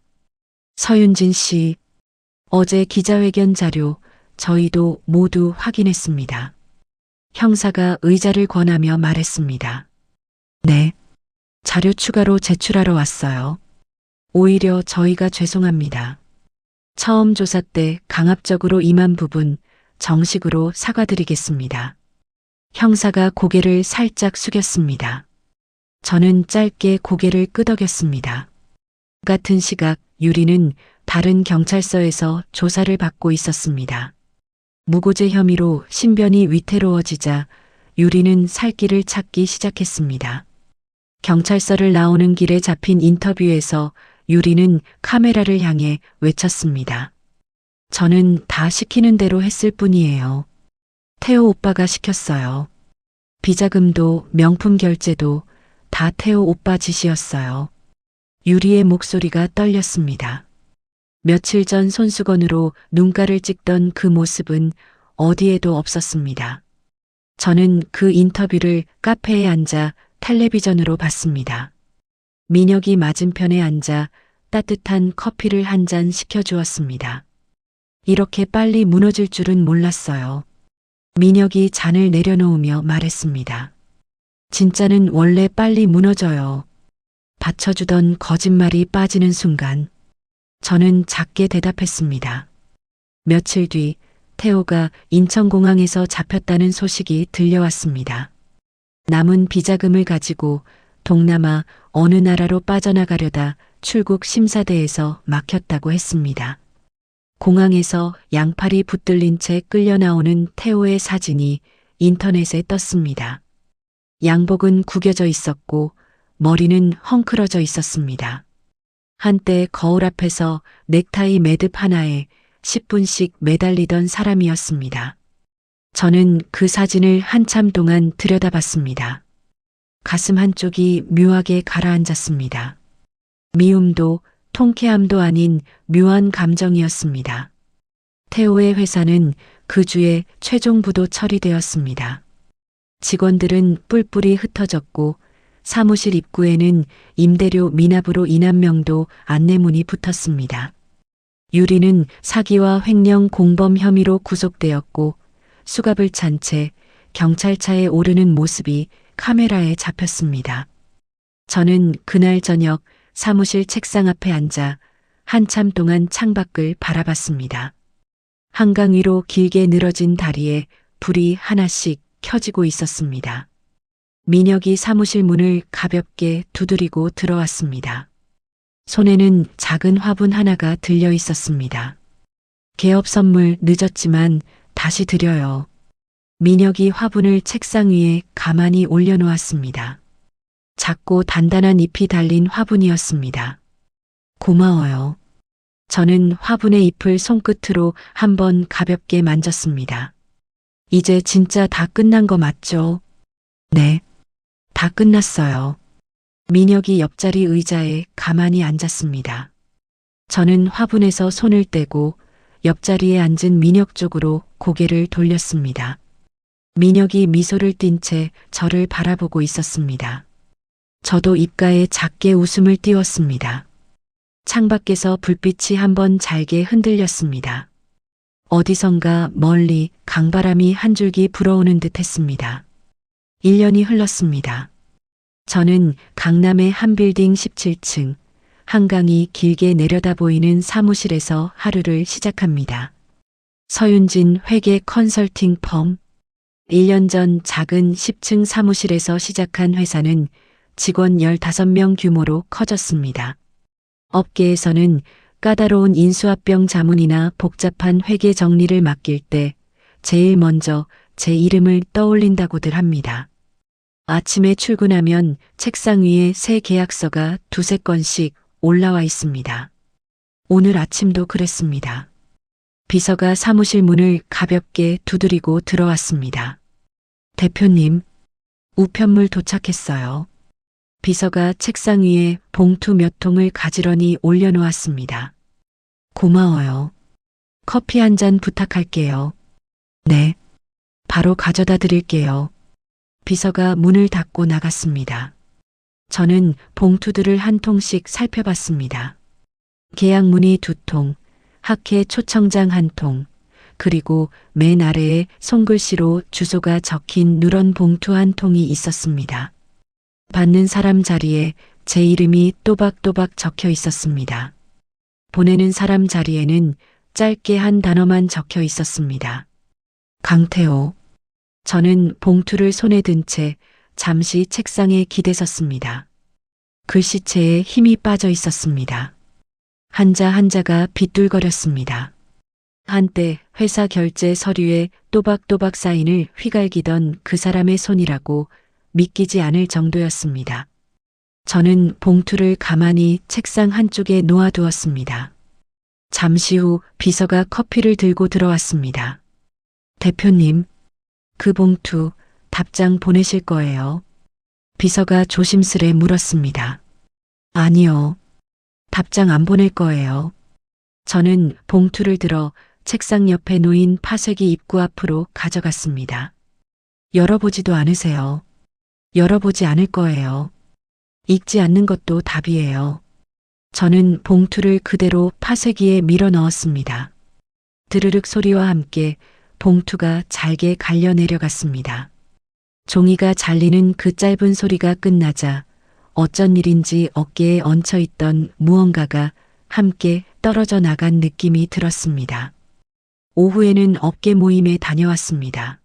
Speaker 1: 서윤진 씨, 어제 기자회견 자료 저희도 모두 확인했습니다. 형사가 의자를 권하며 말했습니다. 네, 자료 추가로 제출하러 왔어요. 오히려 저희가 죄송합니다. 처음 조사 때 강압적으로 임한 부분 정식으로 사과드리겠습니다. 형사가 고개를 살짝 숙였습니다. 저는 짧게 고개를 끄덕였습니다. 같은 시각 유리는 다른 경찰서에서 조사를 받고 있었습니다. 무고죄 혐의로 신변이 위태로워지자 유리는 살 길을 찾기 시작했습니다. 경찰서를 나오는 길에 잡힌 인터뷰에서 유리는 카메라를 향해 외쳤습니다. 저는 다 시키는 대로 했을 뿐이에요. 태호 오빠가 시켰어요. 비자금도 명품 결제도 다 태호 오빠 짓이었어요. 유리의 목소리가 떨렸습니다. 며칠 전 손수건으로 눈가를 찍던 그 모습은 어디에도 없었습니다. 저는 그 인터뷰를 카페에 앉아 텔레비전으로 봤습니다. 민혁이 맞은편에 앉아 따뜻한 커피를 한 잔 시켜주었습니다. 이렇게 빨리 무너질 줄은 몰랐어요. 민혁이 잔을 내려놓으며 말했습니다. 진짜는 원래 빨리 무너져요. 받쳐주던 거짓말이 빠지는 순간 저는 작게 대답했습니다. 며칠 뒤 태호가 인천공항에서 잡혔다는 소식이 들려왔습니다. 남은 비자금을 가지고 동남아 어느 나라로 빠져나가려다 출국 심사대에서 막혔다고 했습니다. 공항에서 양팔이 붙들린 채 끌려 나오는 태호의 사진이 인터넷에 떴습니다. 양복은 구겨져 있었고 머리는 헝클어져 있었습니다. 한때 거울 앞에서 넥타이 매듭 하나에 10분씩 매달리던 사람이었습니다. 저는 그 사진을 한참 동안 들여다봤습니다. 가슴 한쪽이 묘하게 가라앉았습니다. 미움도 통쾌함도 아닌 묘한 감정이었습니다. 태호의 회사는 그 주에 최종 부도 처리되었습니다. 직원들은 뿔뿔이 흩어졌고 사무실 입구에는 임대료 미납으로 인한 명도 안내문이 붙었습니다. 유리는 사기와 횡령 공범 혐의로 구속되었고 수갑을 찬 채 경찰차에 오르는 모습이 카메라에 잡혔습니다. 저는 그날 저녁 사무실 책상 앞에 앉아 한참 동안 창밖을 바라봤습니다. 한강 위로 길게 늘어진 다리에 불이 하나씩 켜지고 있었습니다. 민혁이 사무실 문을 가볍게 두드리고 들어왔습니다. 손에는 작은 화분 하나가 들려 있었습니다. 개업 선물 늦었지만 다시 드려요. 민혁이 화분을 책상 위에 가만히 올려놓았습니다. 작고 단단한 잎이 달린 화분이었습니다. 고마워요. 저는 화분의 잎을 손끝으로 한번 가볍게 만졌습니다. 이제 진짜 다 끝난 거 맞죠? 네, 다 끝났어요. 민혁이 옆자리 의자에 가만히 앉았습니다. 저는 화분에서 손을 떼고 옆자리에 앉은 민혁 쪽으로 고개를 돌렸습니다. 민혁이 미소를 띤 채 저를 바라보고 있었습니다. 저도 입가에 작게 웃음을 띄웠습니다. 창밖에서 불빛이 한번 잘게 흔들렸습니다. 어디선가 멀리 강바람이 한 줄기 불어오는 듯 했습니다. 1년이 흘렀습니다. 저는 강남의 한 빌딩 17층, 한강이 길게 내려다 보이는 사무실에서 하루를 시작합니다. 서윤진 회계 컨설팅 펌. 1년 전 작은 10층 사무실에서 시작한 회사는 직원 15명 규모로 커졌습니다. 업계에서는 까다로운 인수합병 자문이나 복잡한 회계 정리를 맡길 때 제일 먼저 제 이름을 떠올린다고들 합니다. 아침에 출근하면 책상 위에 새 계약서가 두세 건씩 올라와 있습니다. 오늘 아침도 그랬습니다. 비서가 사무실 문을 가볍게 두드리고 들어왔습니다. 대표님, 우편물 도착했어요. 비서가 책상 위에 봉투 몇 통을 가지런히 올려놓았습니다. 고마워요. 커피 한 잔 부탁할게요. 네, 바로 가져다 드릴게요. 비서가 문을 닫고 나갔습니다. 저는 봉투들을 한 통씩 살펴봤습니다. 계약문이 2통, 학회 초청장 1통, 그리고 맨 아래에 손글씨로 주소가 적힌 누런 봉투 1통이 있었습니다. 받는 사람 자리에 제 이름이 또박또박 적혀 있었습니다. 보내는 사람 자리에는 짧게 한 단어만 적혀 있었습니다. 강태호. 저는 봉투를 손에 든 채 잠시 책상에 기대섰습니다. 글씨체에 힘이 빠져 있었습니다. 한자 한자가 빗둘거렸습니다. 한때 회사 결제 서류에 또박또박 사인을 휘갈기던 그 사람의 손이라고 믿기지 않을 정도였습니다. 저는 봉투를 가만히 책상 한쪽에 놓아두었습니다. 잠시 후 비서가 커피를 들고 들어왔습니다. 대표님, 그 봉투 답장 보내실 거예요? 비서가 조심스레 물었습니다. 아니요. 답장 안 보낼 거예요. 저는 봉투를 들어 책상 옆에 놓인 파쇄기 입구 앞으로 가져갔습니다. 열어보지도 않으세요. 열어보지 않을 거예요. 읽지 않는 것도 답이에요. 저는 봉투를 그대로 파쇄기에 밀어 넣었습니다. 드르륵 소리와 함께 봉투가 잘게 갈려 내려갔습니다. 종이가 잘리는 그 짧은 소리가 끝나자 어쩐 일인지 어깨에 얹혀있던 무언가가 함께 떨어져 나간 느낌이 들었습니다. 오후에는 업계 모임에 다녀왔습니다.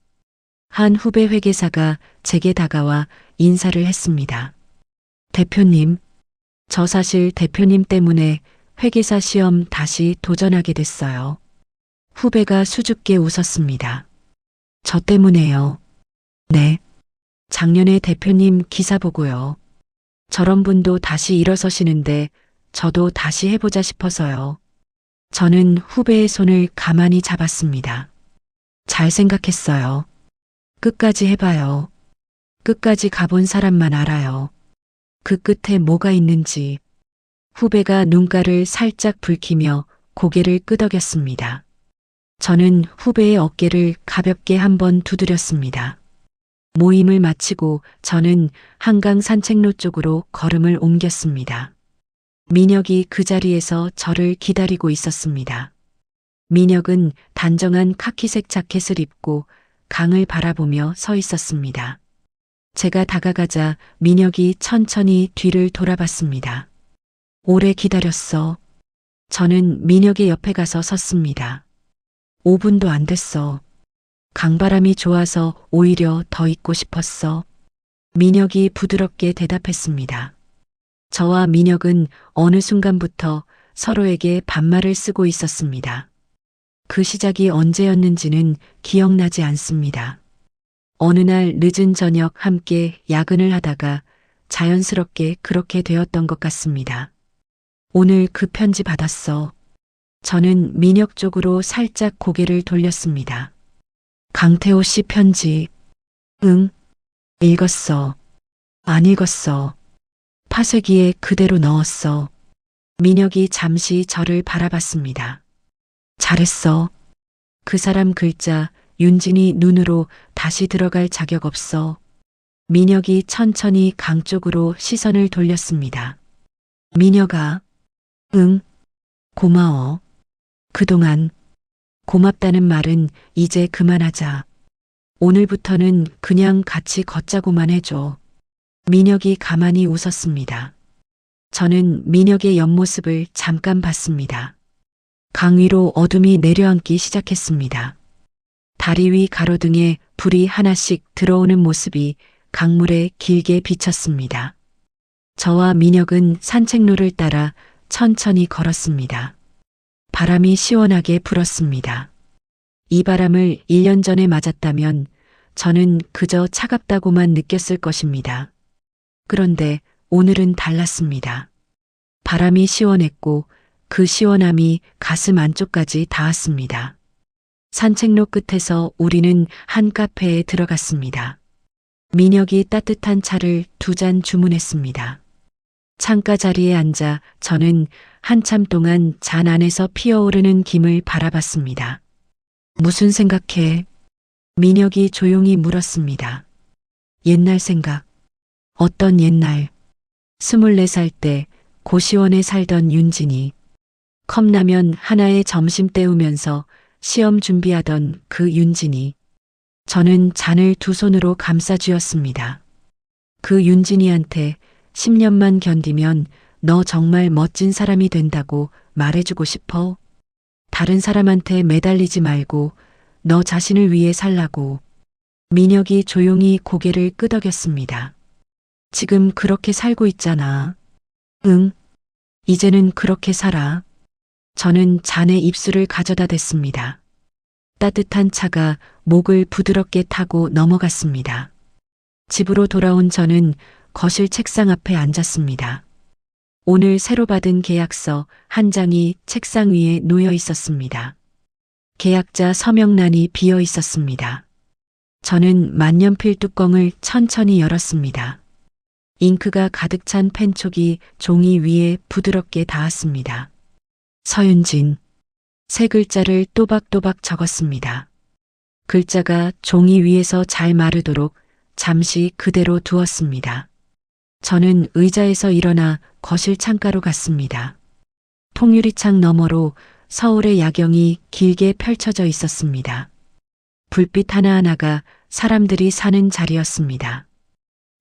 Speaker 1: 한 후배 회계사가 제게 다가와 인사를 했습니다. 대표님, 저 사실 대표님 때문에 회계사 시험 다시 도전하게 됐어요. 후배가 수줍게 웃었습니다. 저 때문에요. 네. 작년에 대표님 기사 보고요. 저런 분도 다시 일어서시는데 저도 다시 해보자 싶어서요. 저는 후배의 손을 가만히 잡았습니다. 잘 생각했어요. 끝까지 해봐요. 끝까지 가본 사람만 알아요. 그 끝에 뭐가 있는지. 후배가 눈가를 살짝 붉히며 고개를 끄덕였습니다. 저는 후배의 어깨를 가볍게 한번 두드렸습니다. 모임을 마치고 저는 한강 산책로 쪽으로 걸음을 옮겼습니다. 민혁이 그 자리에서 저를 기다리고 있었습니다. 민혁은 단정한 카키색 자켓을 입고 강을 바라보며 서 있었습니다. 제가 다가가자 민혁이 천천히 뒤를 돌아봤습니다. 오래 기다렸어. 저는 민혁의 옆에 가서 섰습니다. 5분도 안 됐어. 강바람이 좋아서 오히려 더 있고 싶었어. 민혁이 부드럽게 대답했습니다. 저와 민혁은 어느 순간부터 서로에게 반말을 쓰고 있었습니다. 그 시작이 언제였는지는 기억나지 않습니다. 어느 날 늦은 저녁 함께 야근을 하다가 자연스럽게 그렇게 되었던 것 같습니다. 오늘 그 편지 받았어. 저는 민혁 쪽으로 살짝 고개를 돌렸습니다. 강태호 씨 편지. 응. 읽었어. 안 읽었어. 파쇄기에 그대로 넣었어. 민혁이 잠시 저를 바라봤습니다. 잘했어. 그 사람 글자 윤진이 눈으로 다시 들어갈 자격 없어. 민혁이 천천히 강 쪽으로 시선을 돌렸습니다. 민혁아. 응. 고마워. 그동안 고맙다는 말은 이제 그만하자. 오늘부터는 그냥 같이 걷자고만 해줘. 민혁이 가만히 웃었습니다. 저는 민혁의 옆모습을 잠깐 봤습니다. 강 위로 어둠이 내려앉기 시작했습니다. 다리 위 가로등에 불이 하나씩 들어오는 모습이 강물에 길게 비쳤습니다. 저와 민혁은 산책로를 따라 천천히 걸었습니다. 바람이 시원하게 불었습니다. 이 바람을 1년 전에 맞았다면 저는 그저 차갑다고만 느꼈을 것입니다. 그런데 오늘은 달랐습니다. 바람이 시원했고 그 시원함이 가슴 안쪽까지 닿았습니다. 산책로 끝에서 우리는 한 카페에 들어갔습니다. 민혁이 따뜻한 차를 2잔 주문했습니다. 창가 자리에 앉아 저는 한참 동안 잔 안에서 피어오르는 김을 바라봤습니다. 무슨 생각해? 민혁이 조용히 물었습니다. 옛날 생각. 어떤 옛날? 24살 때 고시원에 살던 윤진이. 컵라면 하나에 점심 때우면서 시험 준비하던 그 윤진이. 저는 잔을 2손으로 감싸 쥐었습니다. 그 윤진이한테 10년만 견디면 너 정말 멋진 사람이 된다고 말해주고 싶어. 다른 사람한테 매달리지 말고 너 자신을 위해 살라고. 민혁이 조용히 고개를 끄덕였습니다. 지금 그렇게 살고 있잖아. 응. 이제는 그렇게 살아. 저는 잔에 입술을 가져다 댔습니다. 따뜻한 차가 목을 부드럽게 타고 넘어갔습니다. 집으로 돌아온 저는 거실 책상 앞에 앉았습니다. 오늘 새로 받은 계약서 한 장이 책상 위에 놓여 있었습니다. 계약자 서명란이 비어 있었습니다. 저는 만년필 뚜껑을 천천히 열었습니다. 잉크가 가득 찬 펜촉이 종이 위에 부드럽게 닿았습니다. 서윤진. 세 글자를 또박또박 적었습니다. 글자가 종이 위에서 잘 마르도록 잠시 그대로 두었습니다. 저는 의자에서 일어나 거실 창가로 갔습니다. 통유리창 너머로 서울의 야경이 길게 펼쳐져 있었습니다. 불빛 하나하나가 사람들이 사는 자리였습니다.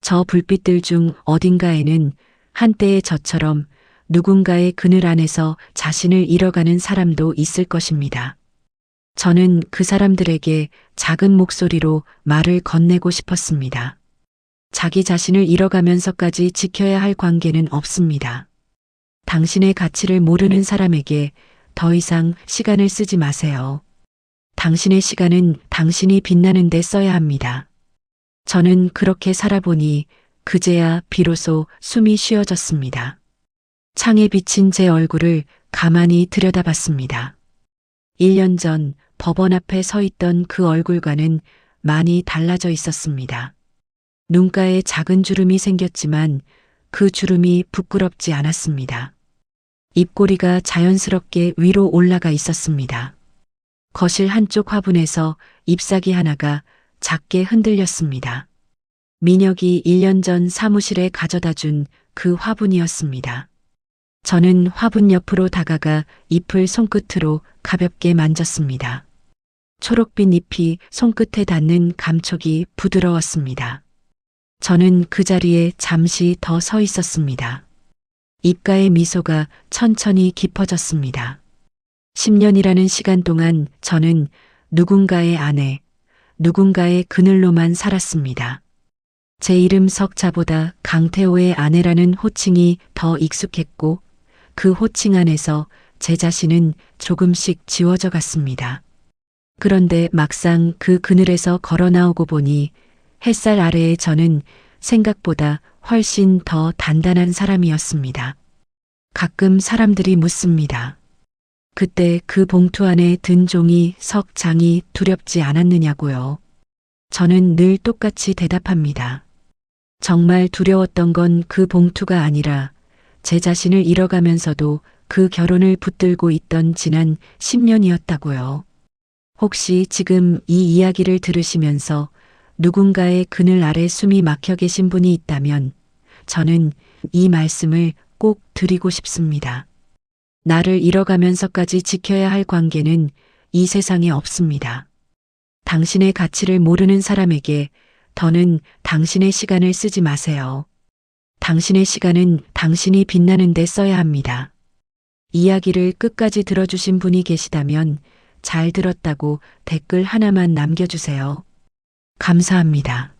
Speaker 1: 저 불빛들 중 어딘가에는 한때의 저처럼 누군가의 그늘 안에서 자신을 잃어가는 사람도 있을 것입니다. 저는 그 사람들에게 작은 목소리로 말을 건네고 싶었습니다. 자기 자신을 잃어가면서까지 지켜야 할 관계는 없습니다. 당신의 가치를 모르는 사람에게 더 이상 시간을 쓰지 마세요. 당신의 시간은 당신이 빛나는 데 써야 합니다. 저는 그렇게 살아보니 그제야 비로소 숨이 쉬어졌습니다. 창에 비친 제 얼굴을 가만히 들여다봤습니다. 1년 전 법원 앞에 서 있던 그 얼굴과는 많이 달라져 있었습니다. 눈가에 작은 주름이 생겼지만 그 주름이 부끄럽지 않았습니다. 입꼬리가 자연스럽게 위로 올라가 있었습니다. 거실 한쪽 화분에서 잎사귀 하나가 작게 흔들렸습니다. 민혁이 1년 전 사무실에 가져다 준 그 화분이었습니다. 저는 화분 옆으로 다가가 잎을 손끝으로 가볍게 만졌습니다. 초록빛 잎이 손끝에 닿는 감촉이 부드러웠습니다. 저는 그 자리에 잠시 더 서 있었습니다. 입가의 미소가 천천히 깊어졌습니다. 10년이라는 시간 동안 저는 누군가의 아내, 누군가의 그늘로만 살았습니다. 제 이름 석자보다 강태호의 아내라는 호칭이 더 익숙했고 그 호칭 안에서 제 자신은 조금씩 지워져 갔습니다. 그런데 막상 그 그늘에서 걸어 나오고 보니 햇살 아래에 저는 생각보다 훨씬 더 단단한 사람이었습니다. 가끔 사람들이 묻습니다. 그때 그 봉투 안에 든 종이 석장이 두렵지 않았느냐고요. 저는 늘 똑같이 대답합니다. 정말 두려웠던 건 그 봉투가 아니라 제 자신을 잃어가면서도 그 결혼을 붙들고 있던 지난 10년이었다고요. 혹시 지금 이 이야기를 들으시면서 누군가의 그늘 아래 숨이 막혀 계신 분이 있다면 저는 이 말씀을 꼭 드리고 싶습니다. 나를 잃어가면서까지 지켜야 할 관계는 이 세상에 없습니다. 당신의 가치를 모르는 사람에게 더는 당신의 시간을 쓰지 마세요. 당신의 시간은 당신이 빛나는 데 써야 합니다. 이야기를 끝까지 들어주신 분이 계시다면 잘 들었다고 댓글 하나만 남겨주세요. 감사합니다.